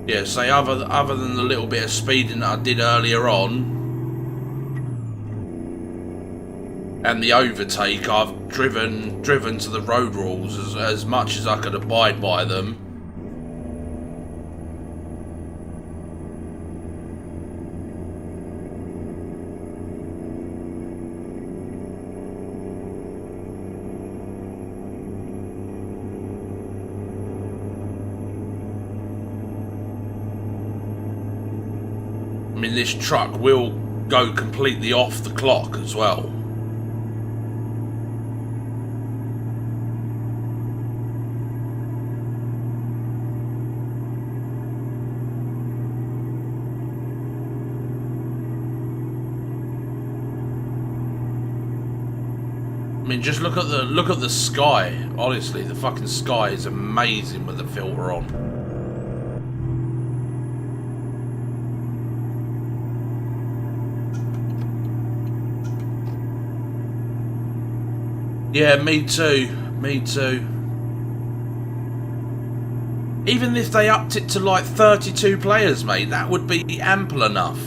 Yeah, say other than the little bit of speeding that I did earlier on and the overtake, I've driven to the road rules as much as I could abide by them. I mean, this truck will go completely off the clock as well. I mean, just look at the sky. Honestly, the fucking sky is amazing with the filter on. Yeah, me too. Me too. Even if they upped it to like 32 players, mate, that would be ample enough.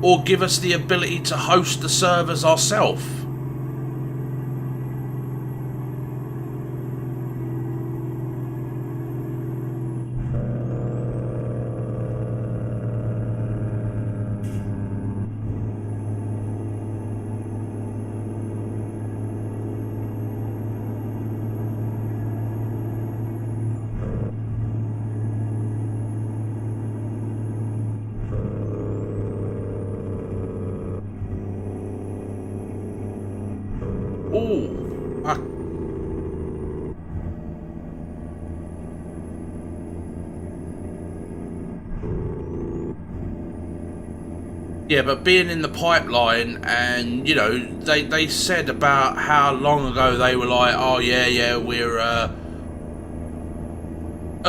Or give us the ability to host the servers ourselves. Yeah, but being in the pipeline, and you know, they said about how long ago they were like, oh yeah, we're at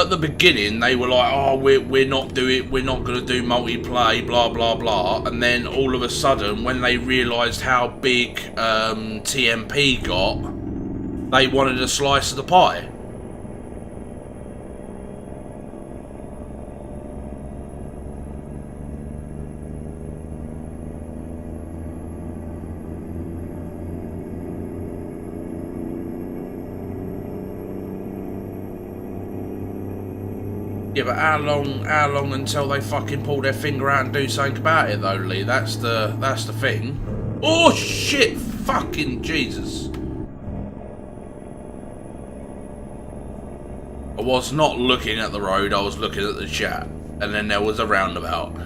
the beginning they were like, oh we're not gonna do multiplayer, blah blah blah, and then all of a sudden when they realised how big TMP got, they wanted a slice of the pie. Yeah, but how long until they fucking pull their finger out and do something about it, though, Lee? That's the thing. Oh shit! Fucking Jesus! I was not looking at the road. I was looking at the chat, and then there was a roundabout.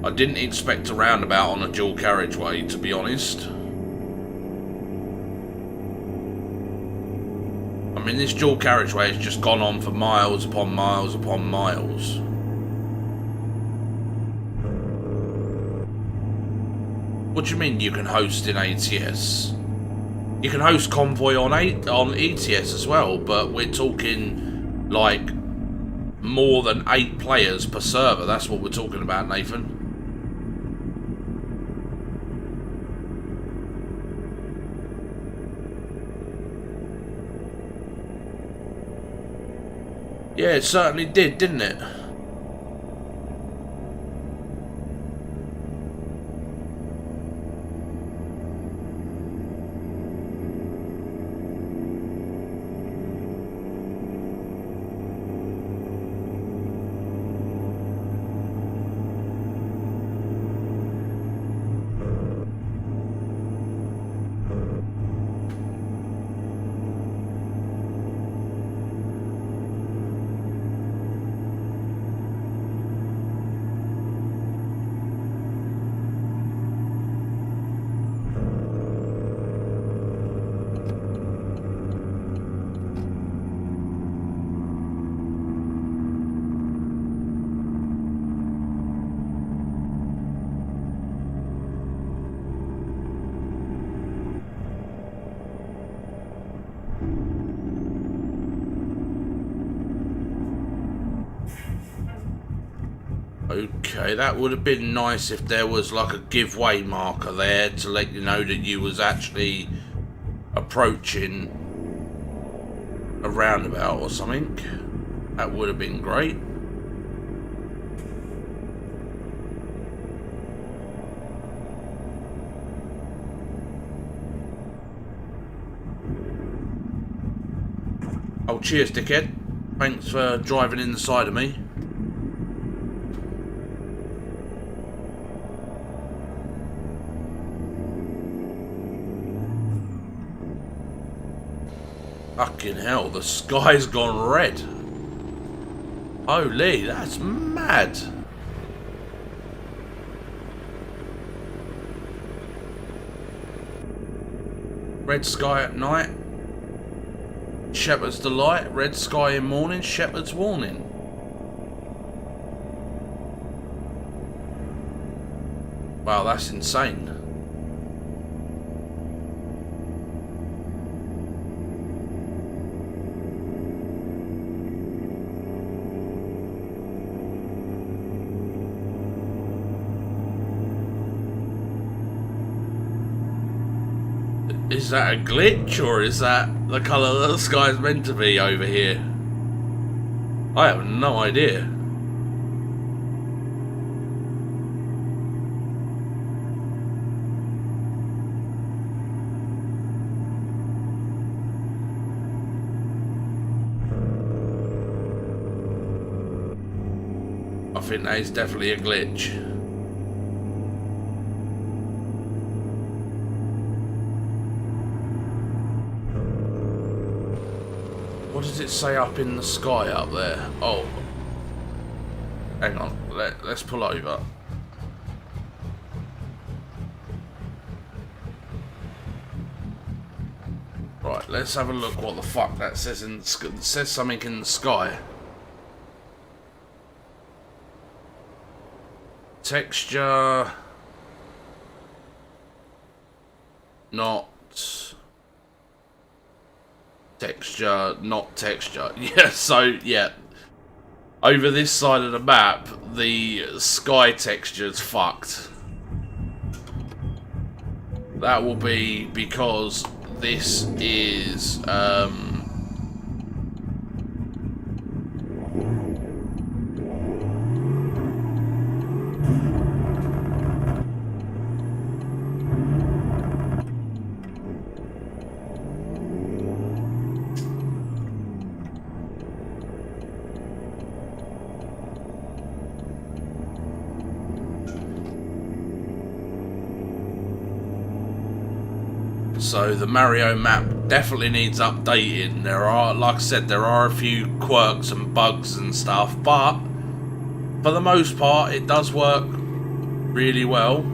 I didn't expect a roundabout on a dual carriageway, to be honest. I mean, this dual carriageway has just gone on for miles upon miles upon miles. What do you mean you can host in ATS? You can host convoy on ETS as well, but we're talking like more than 8 players per server. That's what we're talking about, Nathan. Yeah, it certainly did, didn't it? Okay, that would have been nice if there was like a giveaway marker there to let you know that you was actually approaching a roundabout or something. That would have been great. Oh, cheers, dickhead. Thanks for driving in the side of me. Fucking hell, the sky's gone red. Holy, that's mad. Red sky at night. Shepherd's delight. Red sky in morning. Shepherd's warning. Wow, that's insane. Is that a glitch, or is that the colour that the sky is meant to be over here? I have no idea. I think that is definitely a glitch. What does it say up in the sky up there? Oh, hang on, let's pull over. Right, let's have a look what the fuck that says in the it says something in the sky. Texture, not texture, not texture. Yeah, so yeah, over this side of the map, the sky texture's fucked. That will be because this is so the Mario map definitely needs updating. There are, like I said, there are a few quirks and bugs and stuff, but for the most part it does work really well.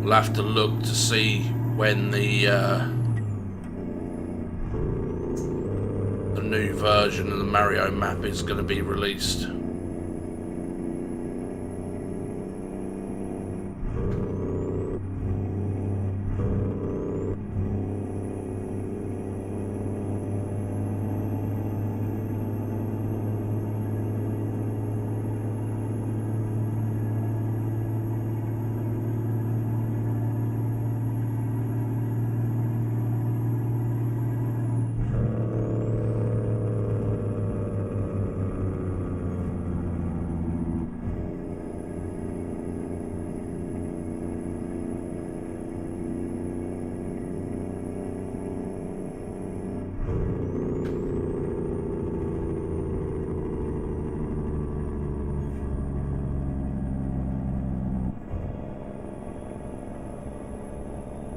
We'll have to look to see when the new version of the Mario map is going to be released.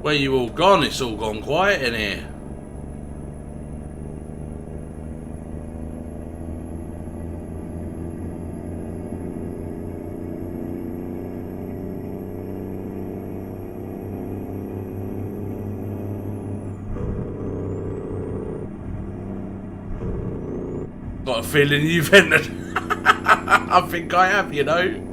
Where you all gone? It's all gone quiet in here. Got a feeling you've entered. I think I have, you know.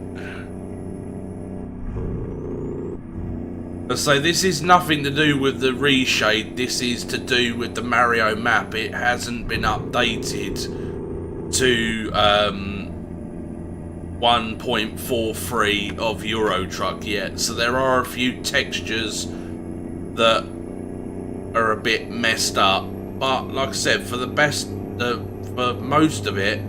So this is nothing to do with the reshade, this is to do with the Mario map. It hasn't been updated to 1.43 of Euro Truck yet. So there are a few textures that are a bit messed up. But like I said, for most of it,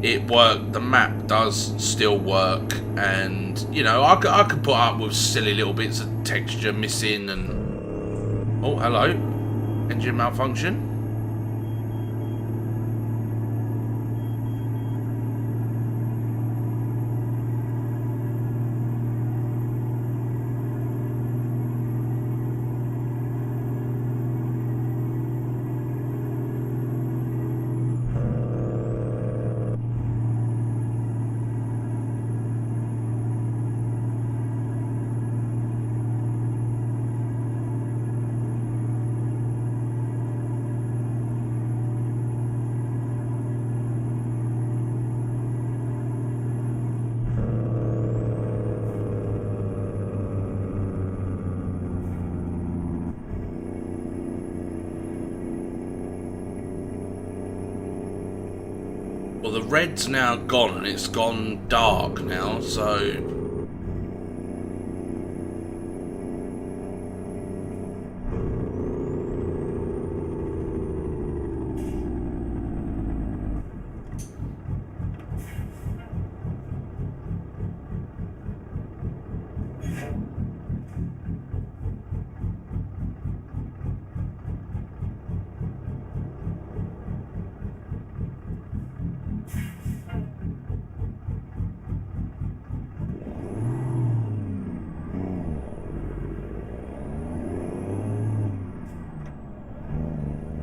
it worked. The map does still work, and you know, I could put up with silly little bits of texture missing and oh, hello, engine malfunction. Well, the red's now gone and it's gone dark now, so...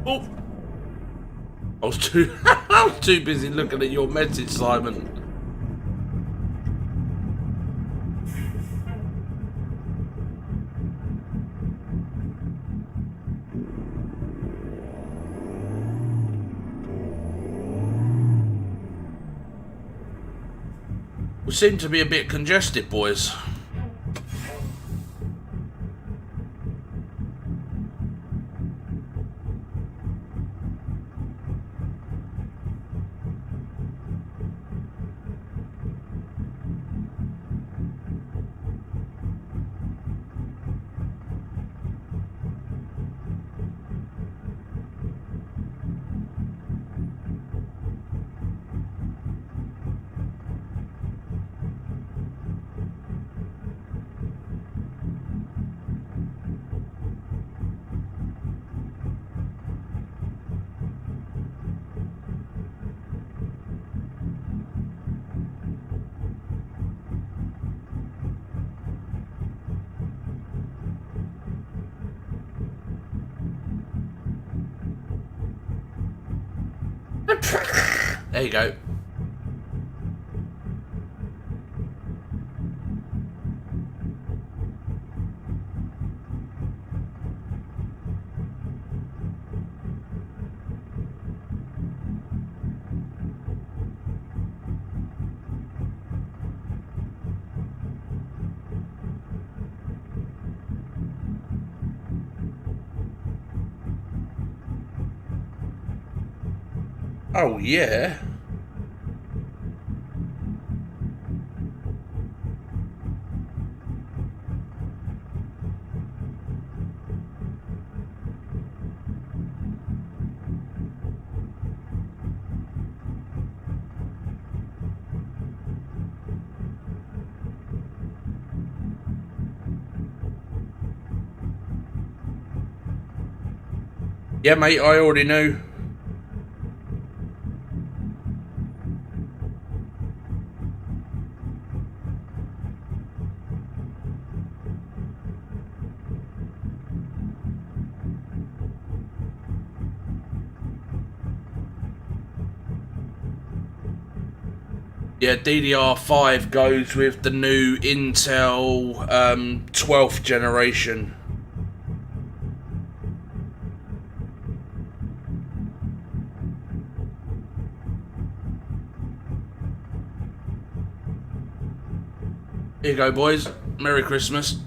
Oh! I was too busy looking at your message, Simon. We seem to be a bit congested, boys. There you go. Oh, yeah. Yeah, mate, I already knew. Yeah, DDR5 goes with the new Intel 12th generation. Here you go, boys. Merry Christmas.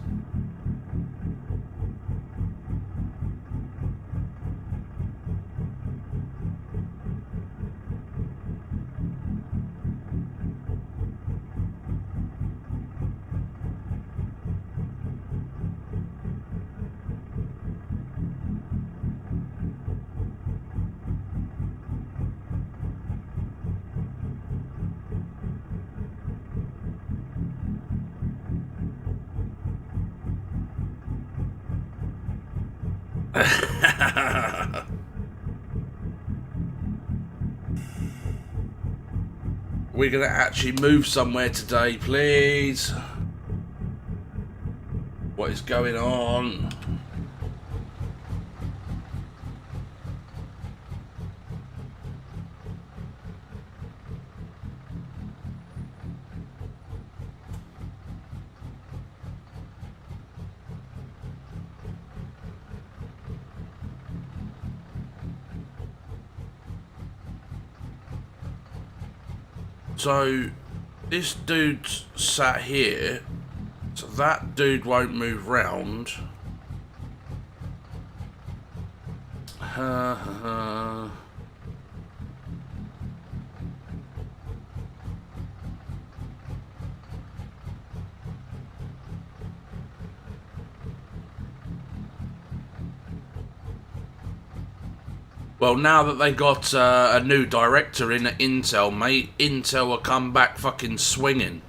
We're gonna actually move somewhere today, please. What is going on? So, this dude's sat here, so that dude won't move round. Well, now that they got a new director in at Intel, mate, Intel will come back fucking swinging.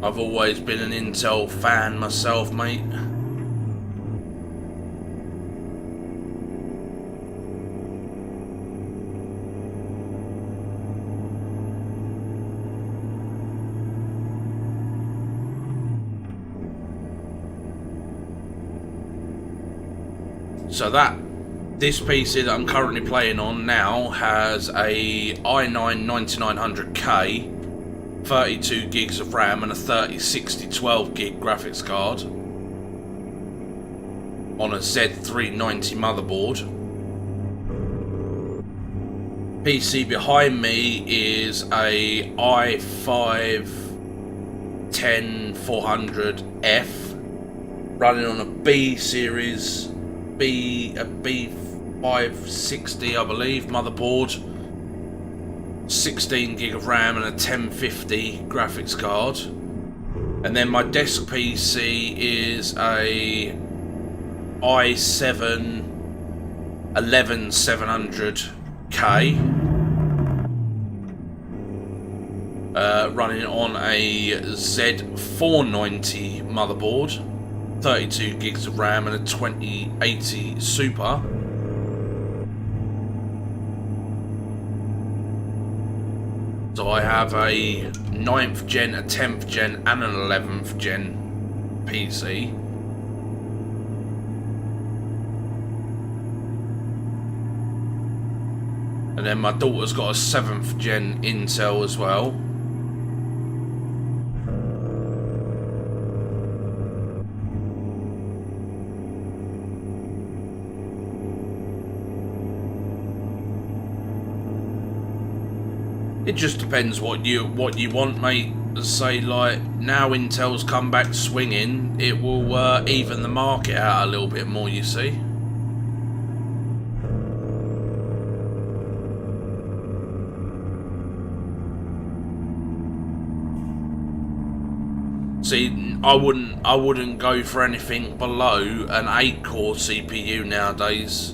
I've always been an Intel fan myself, mate. So this PC that I'm currently playing on now has a i9 9900K, 32 gigs of RAM and a 3060 12 gig graphics card on a Z390 motherboard. PC behind me is a i5 10400F running on a B series, a B560 I believe motherboard. 16 gig of RAM and a 1050 graphics card, and then my desk PC is a i7 11700K running on a Z490 motherboard, 32 gigs of RAM and a 2080 Super. So I have a 9th gen, a 10th gen and an 11th gen PC. And then my daughter's got a 7th gen Intel as well. It just depends what you want, mate. Say, like, now Intel's come back swinging, it will even the market out a little bit more, you see. See, I wouldn't go for anything below an 8-core CPU nowadays.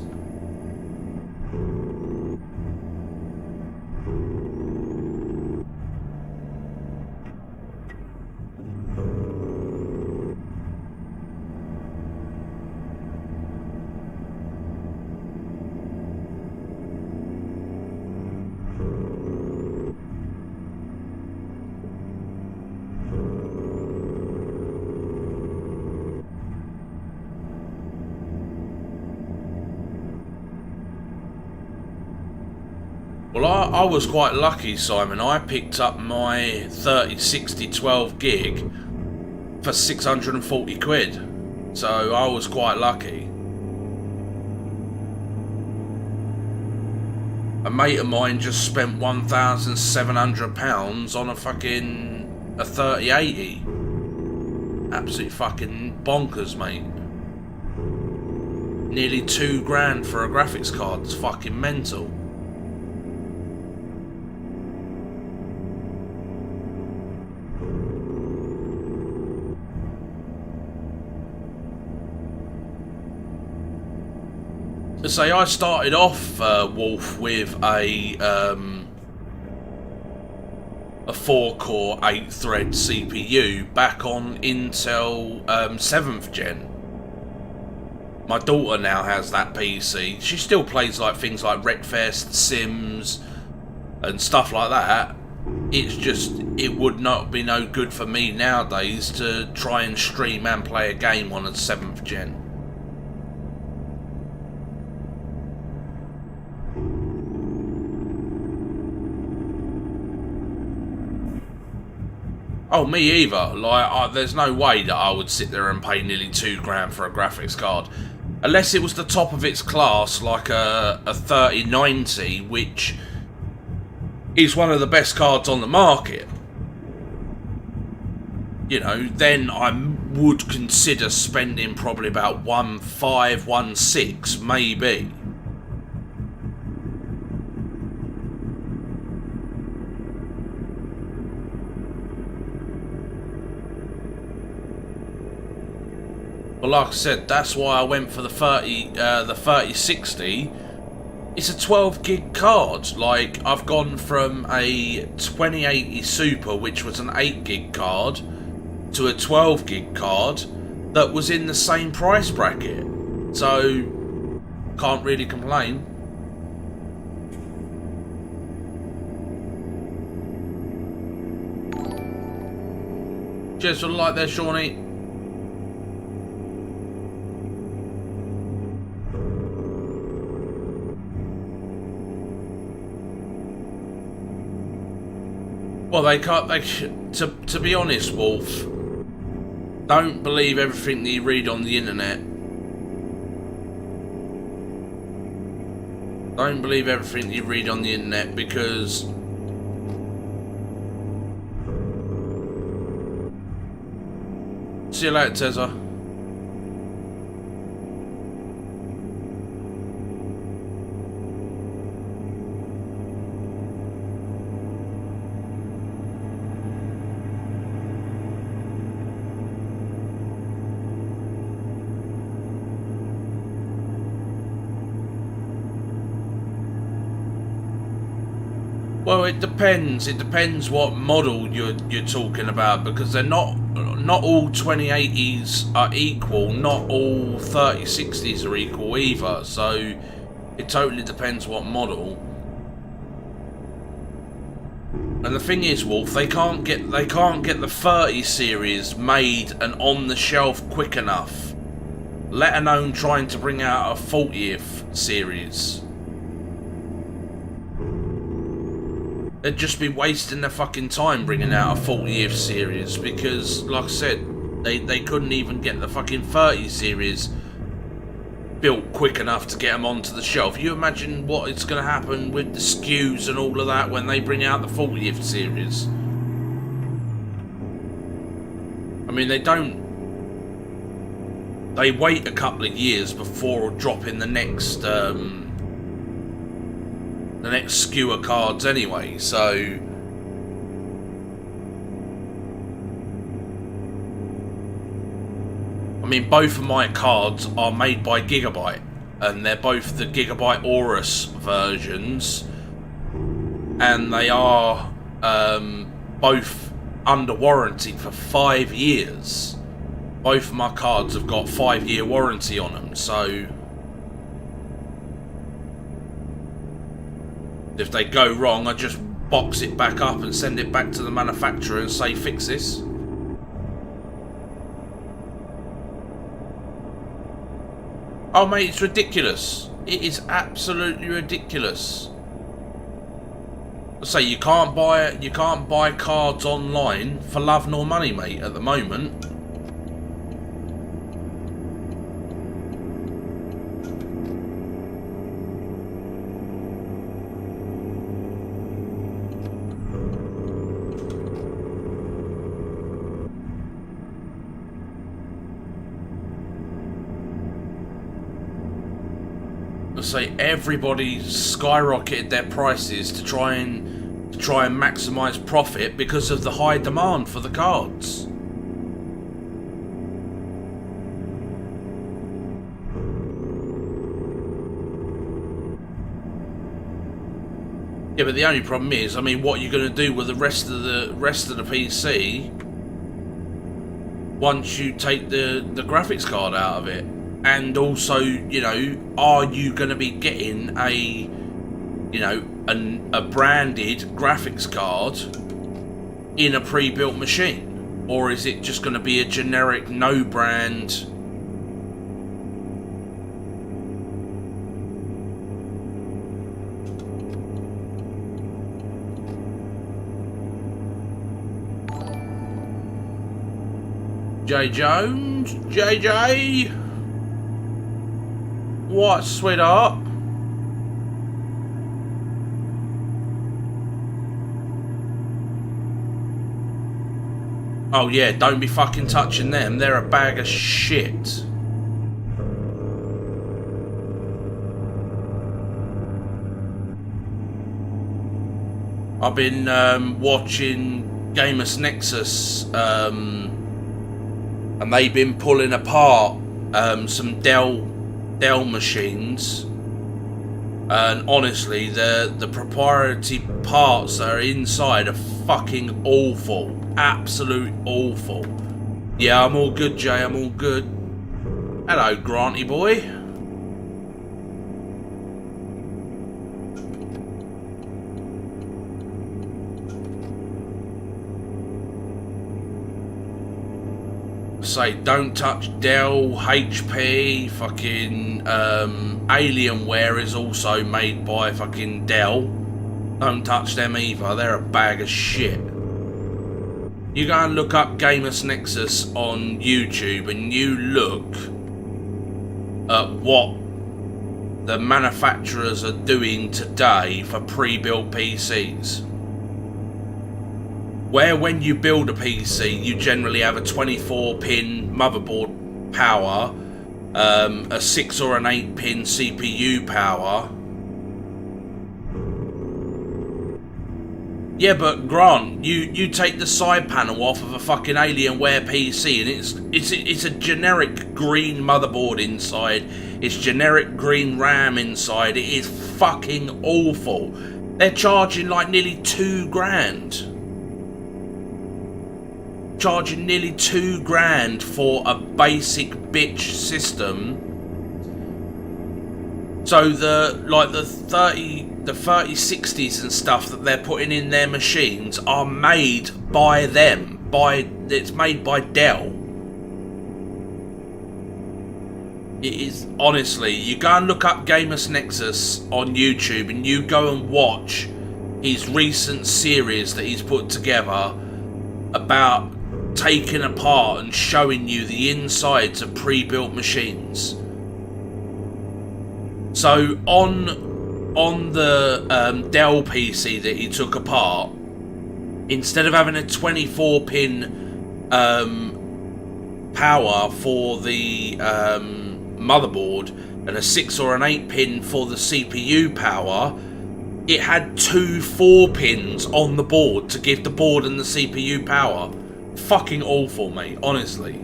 Well, I was quite lucky, Simon. I picked up my 3060 12 gig for 640 quid. So I was quite lucky. A mate of mine just spent £1,700 on a 3080. Absolute fucking bonkers, mate. Nearly £2,000 for a graphics card. It's fucking mental. To say, I started off Wolf with a 4-core 8-thread CPU back on Intel 7th gen. My daughter now has that PC. She still plays like things like Wreckfest, Sims, and stuff like that. It's just, it would not be no good for me nowadays to try and stream and play a game on a 7th gen. Oh, me either. Like, there's no way that I would sit there and pay nearly £2 for a graphics card. Unless it was the top of its class, like a 3090, which is one of the best cards on the market. You know, then I would consider spending probably about 1.5, 1.6, maybe. But like I said, that's why I went for the 3060. It's a 12 gig card. Like, I've gone from a 2080 Super, which was an 8 gig card, to a 12 gig card that was in the same price bracket. So, can't really complain. Cheers for the like there, Shawnee. Well, they can't. To be honest, Wolf, don't believe everything that you read on the internet. Don't believe everything that you read on the internet, because see you later, Tezza. Well, it depends. It depends what model you're talking about, because they're not all 2080s are equal. Not all 3060s are equal either. So it totally depends what model. And the thing is, Wolf, they can't get the 30 series made and on the shelf quick enough, let alone trying to bring out a 40th series. They'd just be wasting their fucking time bringing out a 40th series, because, like I said, they couldn't even get the fucking 30 series built quick enough to get them onto the shelf. You imagine what it's going to happen with the SKUs and all of that when they bring out the 40th series. I mean, they wait a couple of years before dropping the next SKU of cards anyway, so I mean, both of my cards are made by Gigabyte, and they're both the Gigabyte Aorus versions, and they are both under warranty for 5 years. Both of my cards have got 5-year warranty on them, so if they go wrong, I just box it back up and send it back to the manufacturer and say, fix this. Oh mate, it's ridiculous. It is absolutely ridiculous. I say, you can't buy cards online for love nor money, mate, at the moment. Say everybody skyrocketed their prices to try and maximize profit because of the high demand for the cards. Yeah, but the only problem is, I mean, what are you going to do with the rest of the PC once you take the graphics card out of it? And also, you know, are you going to be getting a branded graphics card in a pre-built machine? Or is it just going to be a generic no brand? JJ Jones. JJ. What, sweetheart? Oh yeah, don't be fucking touching them. They're a bag of shit. I've been watching Gamers Nexus, and they've been pulling apart some Dell machines, and honestly, the proprietary parts that are inside are fucking awful, absolute awful. Yeah, I'm all good, Jay. I'm all good. Hello, Granty boy. Say don't touch Dell, HP, fucking Alienware is also made by fucking Dell. Don't touch them either, they're a bag of shit. You go and look up Gamers Nexus on YouTube and you look at what the manufacturers are doing today for pre-built PCs. Where when you build a PC, you generally have a 24-pin motherboard power, a 6 or an 8-pin CPU power. Yeah, but Grant, you take the side panel off of a fucking Alienware PC, and it's a generic green motherboard inside. It's generic green RAM inside. It is fucking awful. They're charging like nearly $2,000. Charging nearly $2,000 for a basic bitch system. So the 3060s and stuff that they're putting in their machines are made by them. It's made by Dell. It is, honestly, you go and look up Gamers Nexus on YouTube and you go and watch his recent series that he's put together about taking apart and showing you the insides of pre-built machines. So on the Dell PC that he took apart, instead of having a 24-pin power for the motherboard and a 6 or an 8-pin for the CPU power, it had 2 4-pins on the board to give the board and the CPU power. Fucking awful, mate, honestly.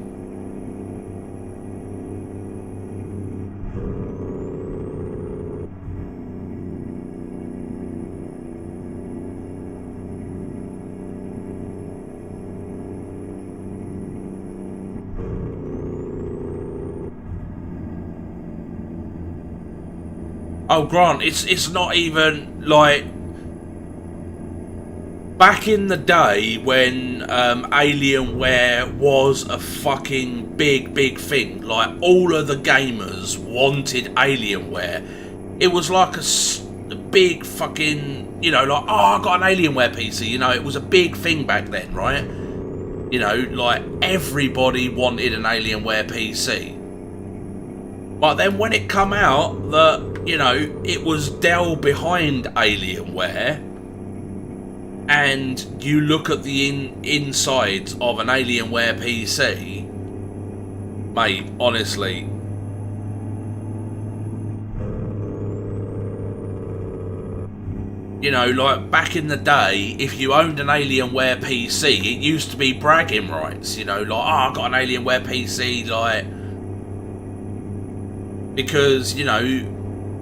Oh, Grant, it's not even like back in the day when Alienware was a fucking big thing. Like, all of the gamers wanted Alienware. It was like a big fucking, you know, like, oh, I got an Alienware PC. You know, it was a big thing back then, right? You know, like, everybody wanted an Alienware PC. But then when it come out that, you know, it was Dell behind Alienware, and you look at the insides of an Alienware PC, mate, honestly, you know, like back in the day, if you owned an Alienware PC, it used to be bragging rights, you know, like, oh, I got an Alienware PC, like, because, you know,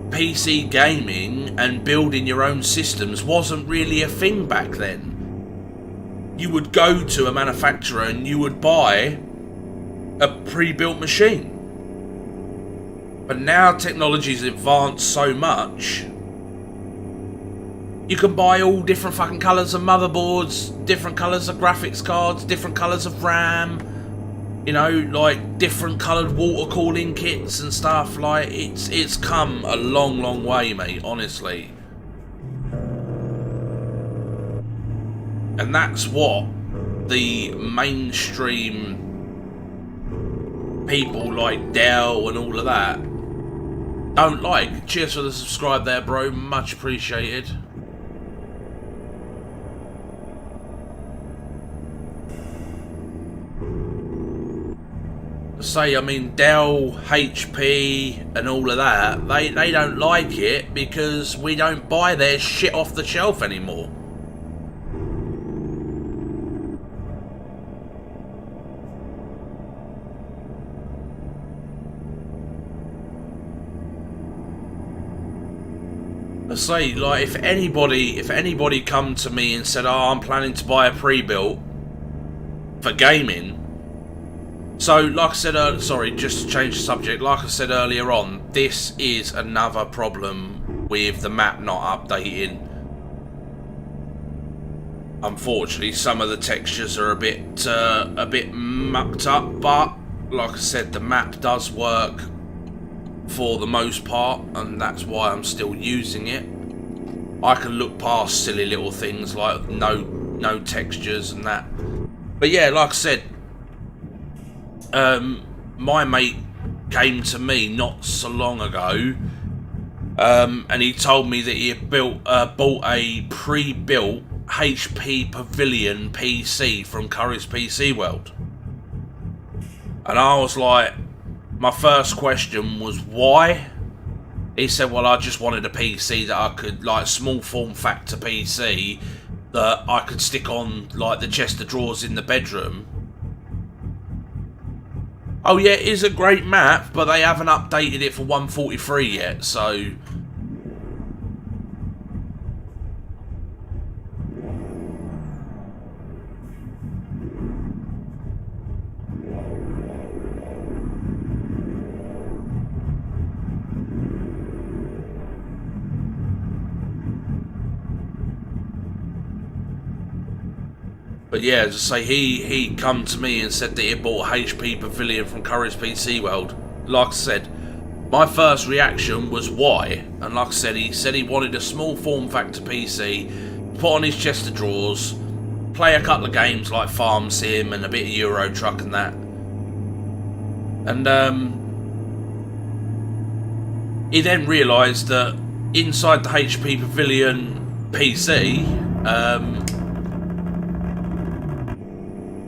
PC gaming and building your own systems wasn't really a thing back then. You would go to a manufacturer and you would buy a pre-built machine. But now technology's advanced so much, you can buy all different fucking colours of motherboards, different colours of graphics cards, different colours of RAM, you know, like different coloured water cooling kits and stuff. Like, it's come a long way, mate, honestly. And that's what the mainstream people like Dell and all of that don't like. Cheers for the subscribe there, bro. Much appreciated. Say, I mean, Dell, HP and all of that, they don't like it because we don't buy their shit off the shelf anymore. I say, like, if anybody come to me and said, oh, I'm planning to buy a pre-built for gaming. So, like I said, sorry, just to change the subject, like I said earlier on, this is another problem with the map not updating. Unfortunately, some of the textures are a bit mucked up, but like I said, the map does work for the most part, and that's why I'm still using it. I can look past silly little things like no textures and that. But yeah, like I said, my mate came to me not so long ago, and he told me that he had bought a pre-built HP Pavilion PC from Curry's PC World. And I was like, my first question was why? He said, well, I just wanted a PC that I could, like, small form factor PC that I could stick on, like, the chest of drawers in the bedroom. Oh yeah, it is a great map, but they haven't updated it for 143 yet, so... But yeah, as I say, he come to me and said that he bought a HP Pavilion from Curry's PC World. Like I said, my first reaction was why? And like I said he wanted a small form factor PC, put on his chest of drawers, play a couple of games like Farm Sim and a bit of Euro Truck and that. And he then realised that inside the HP Pavilion PC,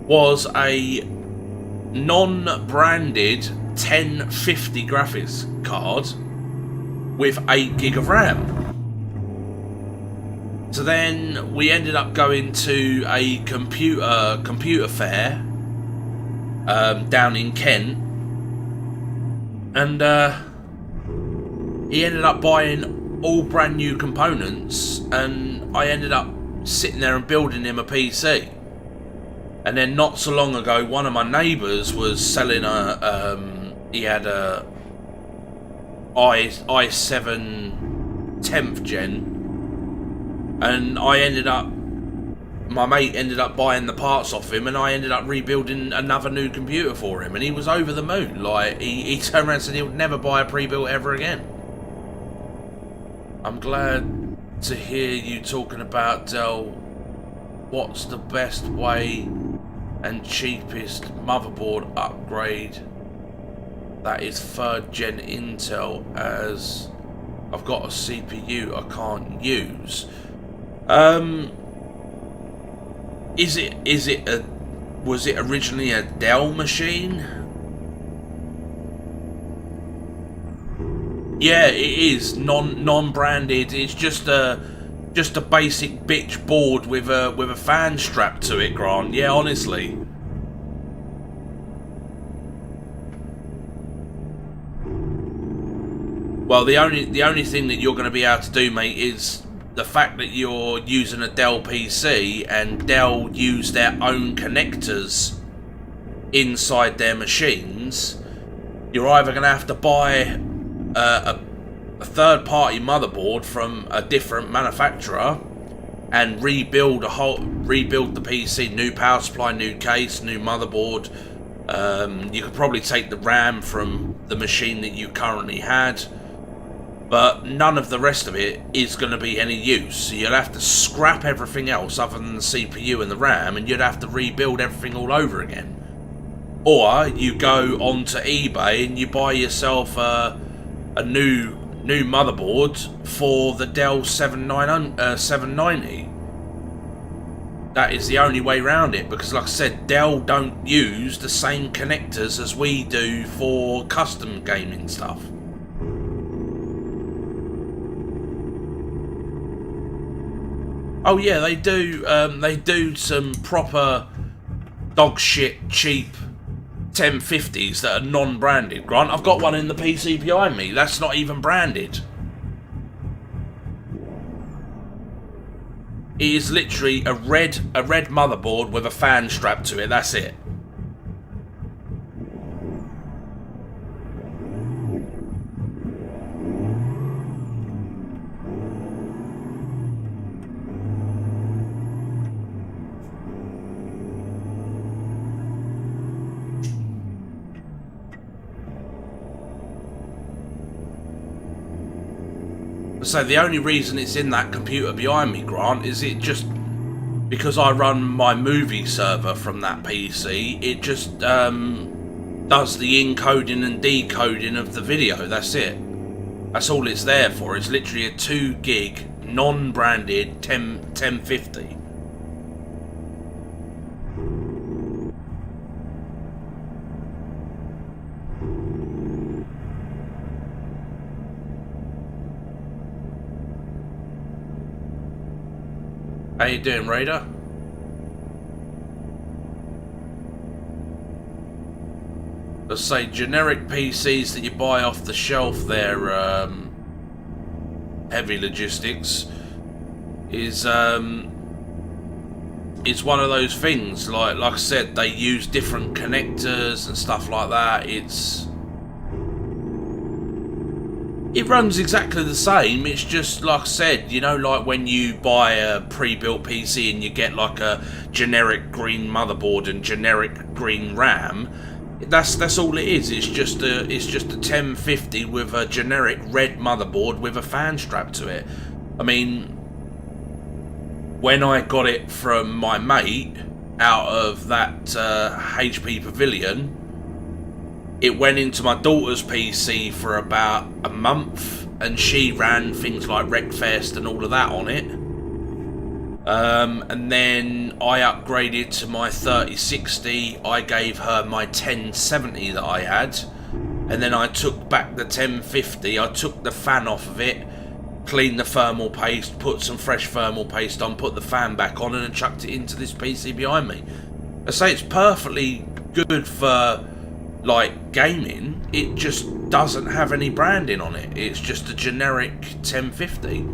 was a non-branded 1050 graphics card with 8 gig of RAM. So then we ended up going to a computer fair down in Kent, and he ended up buying all brand new components, and I ended up sitting there and building him a PC. And then not so long ago, one of my neighbours was selling he had a i7 10th gen, and my mate ended up buying the parts off him, and I ended up rebuilding another new computer for him, and he was over the moon. Like, he turned around and said he would never buy a pre-built ever again. I'm glad to hear you talking about Dell. What's the best way and cheapest motherboard upgrade? That is 3rd gen Intel, as I've got a CPU I can't use. Was it originally a Dell machine? Yeah, it is non-branded. It's just a basic bitch board with a fan strapped to it, Grant. Yeah, honestly. Well, the only thing that you're going to be able to do, mate, is the fact that you're using a Dell PC, and Dell use their own connectors inside their machines. You're either going to have to buy a third-party motherboard from a different manufacturer and rebuild the PC, new power supply, new case, new motherboard. You could probably take the RAM from the machine that you currently had, but none of the rest of it is going to be any use. So you'll have to scrap everything else other than the CPU and the RAM, and you'd have to rebuild everything all over again. or you go onto eBay and you buy yourself a new motherboard for the Dell 790. That is the only way around it, because like I said, Dell don't use the same connectors as we do for custom gaming stuff. Oh yeah, they do some proper dog shit cheap 1050s that are non-branded. Grant, I've got one in the PC behind me. That's not even branded. It is literally a red motherboard with a fan strapped to it. That's it. So the only reason it's in that computer behind me, Grant, is it just because I run my movie server from that PC. It just does the encoding and decoding of the video. That's it. That's all it's there for. It's literally a 2 gig non-branded 1050. How you doing, Raider? Let's say generic PCs that you buy off the shelf, they're heavy logistics, is one of those things. Like I said, they use different connectors and stuff like that. It runs exactly the same. It's just like I said, you know, like when you buy a pre-built PC and you get like a generic green motherboard and generic green RAM. That's all it is. It's just a 1050 with a generic red motherboard with a fan strapped to it. I mean, when I got it from my mate out of that HP Pavilion, it went into my daughter's PC for about a month, and she ran things like Wreckfest and all of that on it. And then I upgraded to my 3060. I gave her my 1070 that I had, and then I took back the 1050. I took the fan off of it, cleaned the thermal paste, put some fresh thermal paste on, put the fan back on, and then chucked it into this PC behind me. I say it's perfectly good for like gaming. It just doesn't have any branding on it. It's just a generic 1050.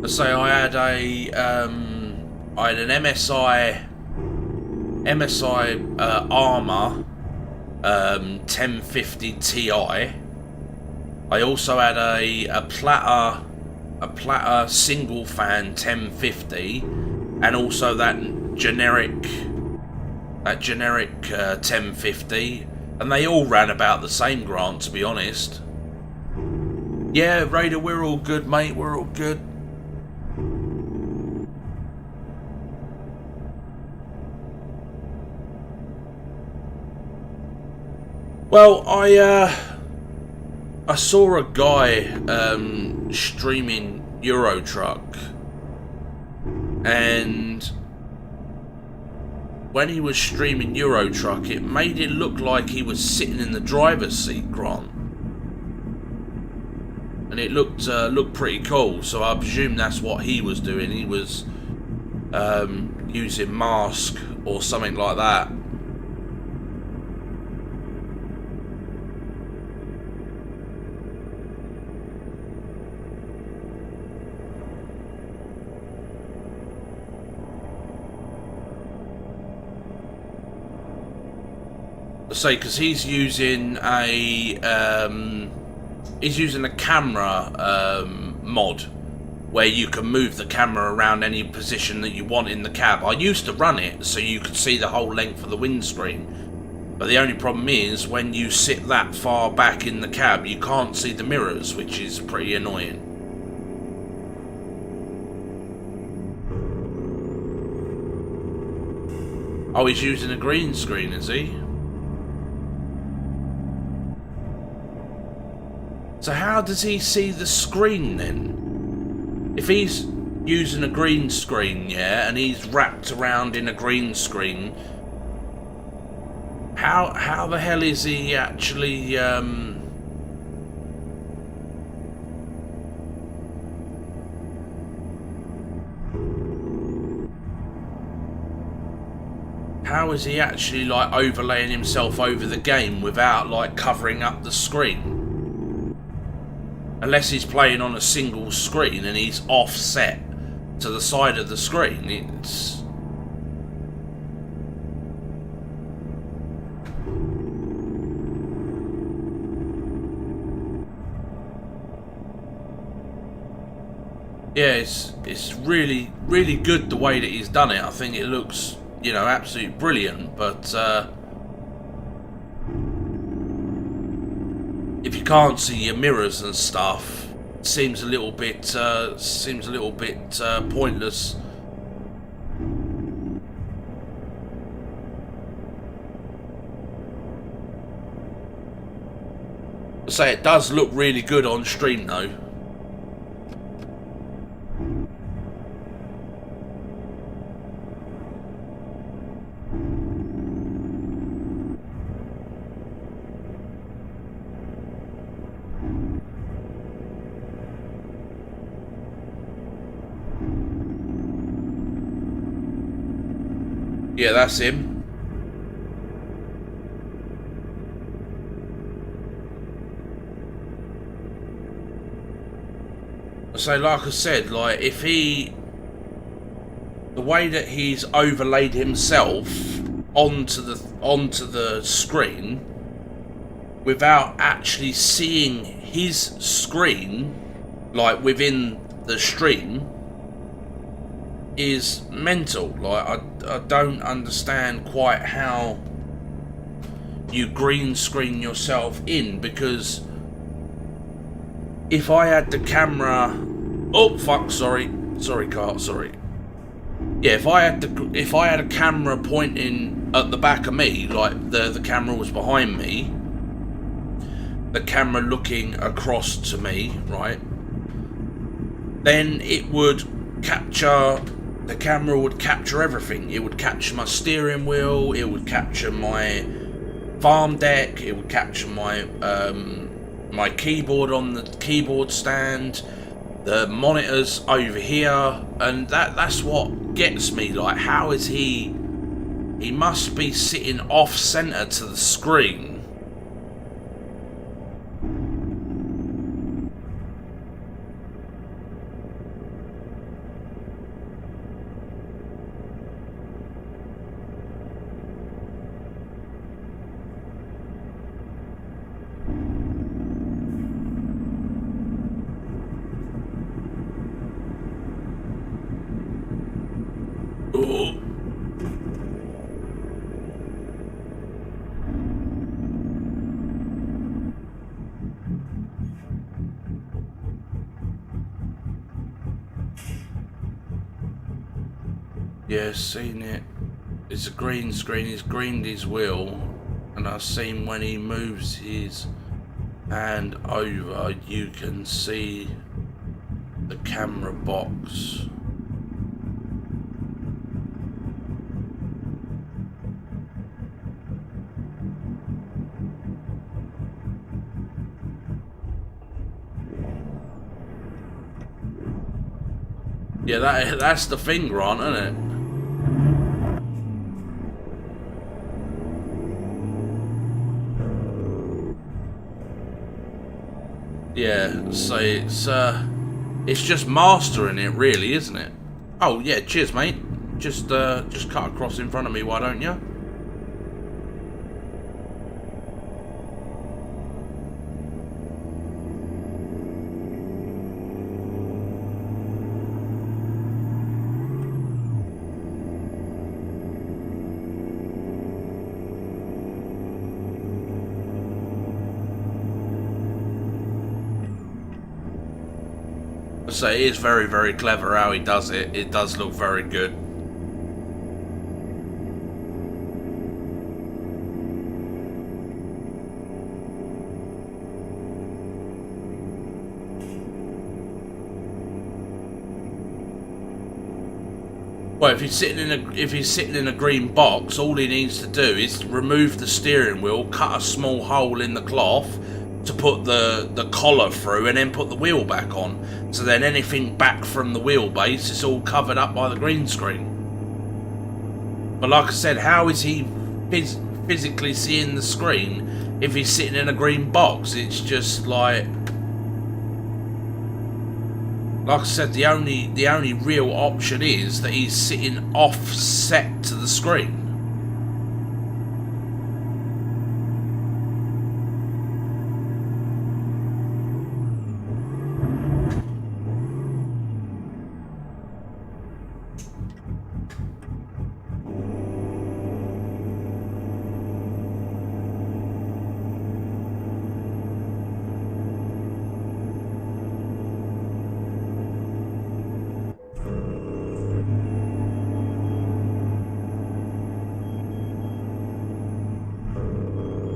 Let's say I had an MSI Armour 1050 Ti. I also had a platter single fan 1050, and also that generic 1050, and they all ran about the same, Grant, to be honest. Yeah, Raider, we're all good, mate. We're all good. Well, I saw a guy streaming Euro Truck, and when he was streaming Euro Truck, it made it look like he was sitting in the driver's seat, Grant, and it looked pretty cool. So I presume that's what he was doing. He was using mask or something like that. Say, because he's using a camera mod where you can move the camera around any position that you want in the cab. I used to run it so you could see the whole length of the windscreen, But the only problem is when you sit that far back in the cab, you can't see the mirrors, which is pretty annoying. Oh, he's using a green screen, is he? So how does he see the screen then? If he's using a green screen, yeah, and he's wrapped around in a green screen, how the hell is he actually how is he actually like overlaying himself over the game without like covering up the screen? Unless he's playing on a single screen and he's offset to the side of the screen. It's... yeah, it's really, really good the way that he's done it. I think it looks, you know, absolutely brilliant, but if you can't see your mirrors and stuff, it seems a little bit pointless. I say it does look really good on stream though. Yeah, that's him. So like I said, like if he, the way that he's overlaid himself onto the screen without actually seeing his screen, like within the stream, is mental. Like I don't understand quite how you green screen yourself in, because if I had the camera, oh fuck, sorry cart, sorry. Yeah, if I had a camera pointing at the back of me, like the camera was behind me, the camera looking across to me, right, then it would capture, the camera would capture everything. It would capture my steering wheel, it would capture my farm deck, it would capture my my keyboard on the keyboard stand, the monitors over here, and that's what gets me. Like, how is he must be sitting off center to the screen. Yeah, seen it. It's a green screen. He's greened his wheel, and I've seen when he moves his hand over, you can see the camera box. Yeah, that's the thing, Grant, isn't it? Yeah, so it's just mastering it, really, isn't it? Oh yeah, cheers, mate. Just cut across in front of me, why don't you? So it is very, very clever how he does it. It does look very good. Well, if he's sitting in a green box, all he needs to do is remove the steering wheel, cut a small hole in the cloth to put the collar through, and then put the wheel back on. So then anything back from the wheelbase is all covered up by the green screen. But like I said, how is he physically seeing the screen if he's sitting in a green box? It's just like I said, the only real option is that he's sitting offset to the screen.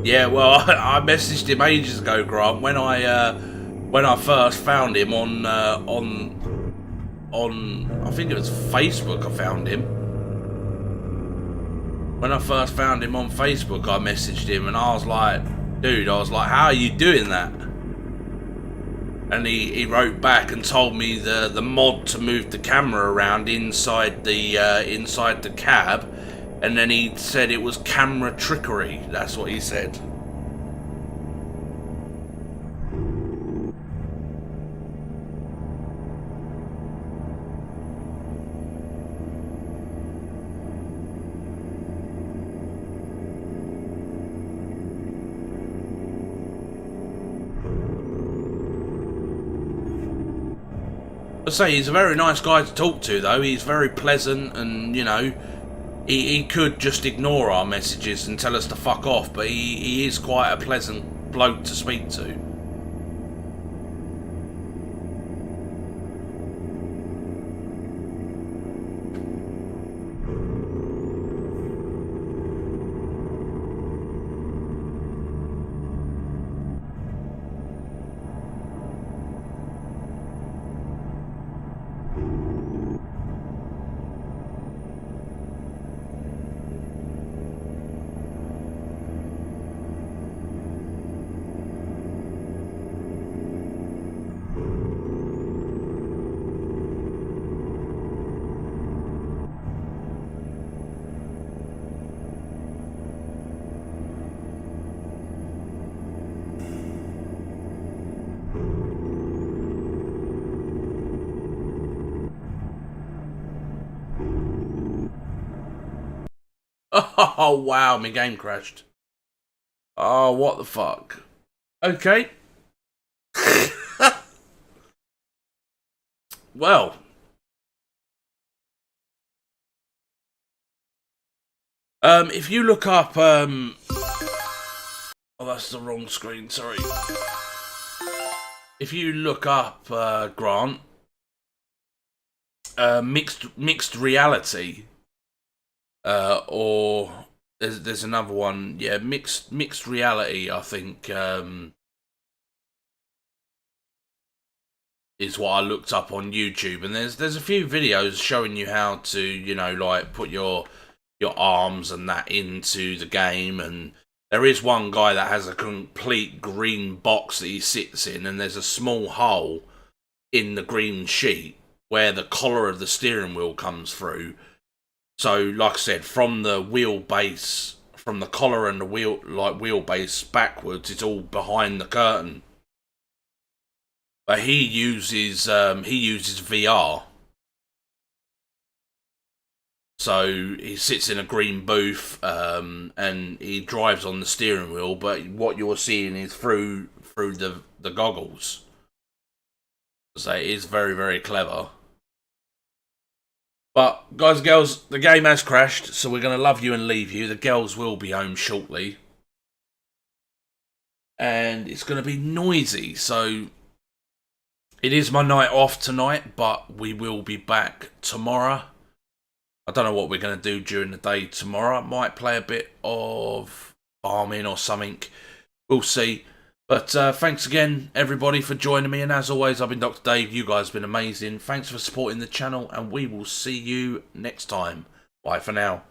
Yeah, well, I messaged him ages ago, Grant, when I first found him on I think it was Facebook. I found him. When I first found him on Facebook, I messaged him and I was like, dude, how are you doing that? And he wrote back and told me the mod to move the camera around inside the cab. And then he said it was camera trickery. That's what he said. I say he's a very nice guy to talk to, though. He's very pleasant, and you know, he could just ignore our messages and tell us to fuck off, but he is quite a pleasant bloke to speak to. Oh wow, my game crashed. Oh, what the fuck? Okay. Well. If you look up, oh, that's the wrong screen, sorry. If you look up, Grant, mixed reality, or there's another one, yeah, mixed reality, I think, is what I looked up on YouTube, and there's a few videos showing you how to, you know, like put your arms and that into the game, and there is one guy that has a complete green box that he sits in, and there's a small hole in the green sheet where the collar of the steering wheel comes through. So, like I said, from the wheelbase, from the collar and the wheelbase backwards, it's all behind the curtain. But he uses VR. So he sits in a green booth, and he drives on the steering wheel. But what you're seeing is through the goggles. So it is very, very clever. But guys and girls, the game has crashed, so we're going to love you and leave you. The girls will be home shortly. And it's going to be noisy, so It is my night off tonight, but we will be back tomorrow. I don't know what we're going to do during the day tomorrow. I might play a bit of farming or something. We'll see. But thanks again, everybody, for joining me. And as always, I've been Dr. Dave. You guys have been amazing. Thanks for supporting the channel, and we will see you next time. Bye for now.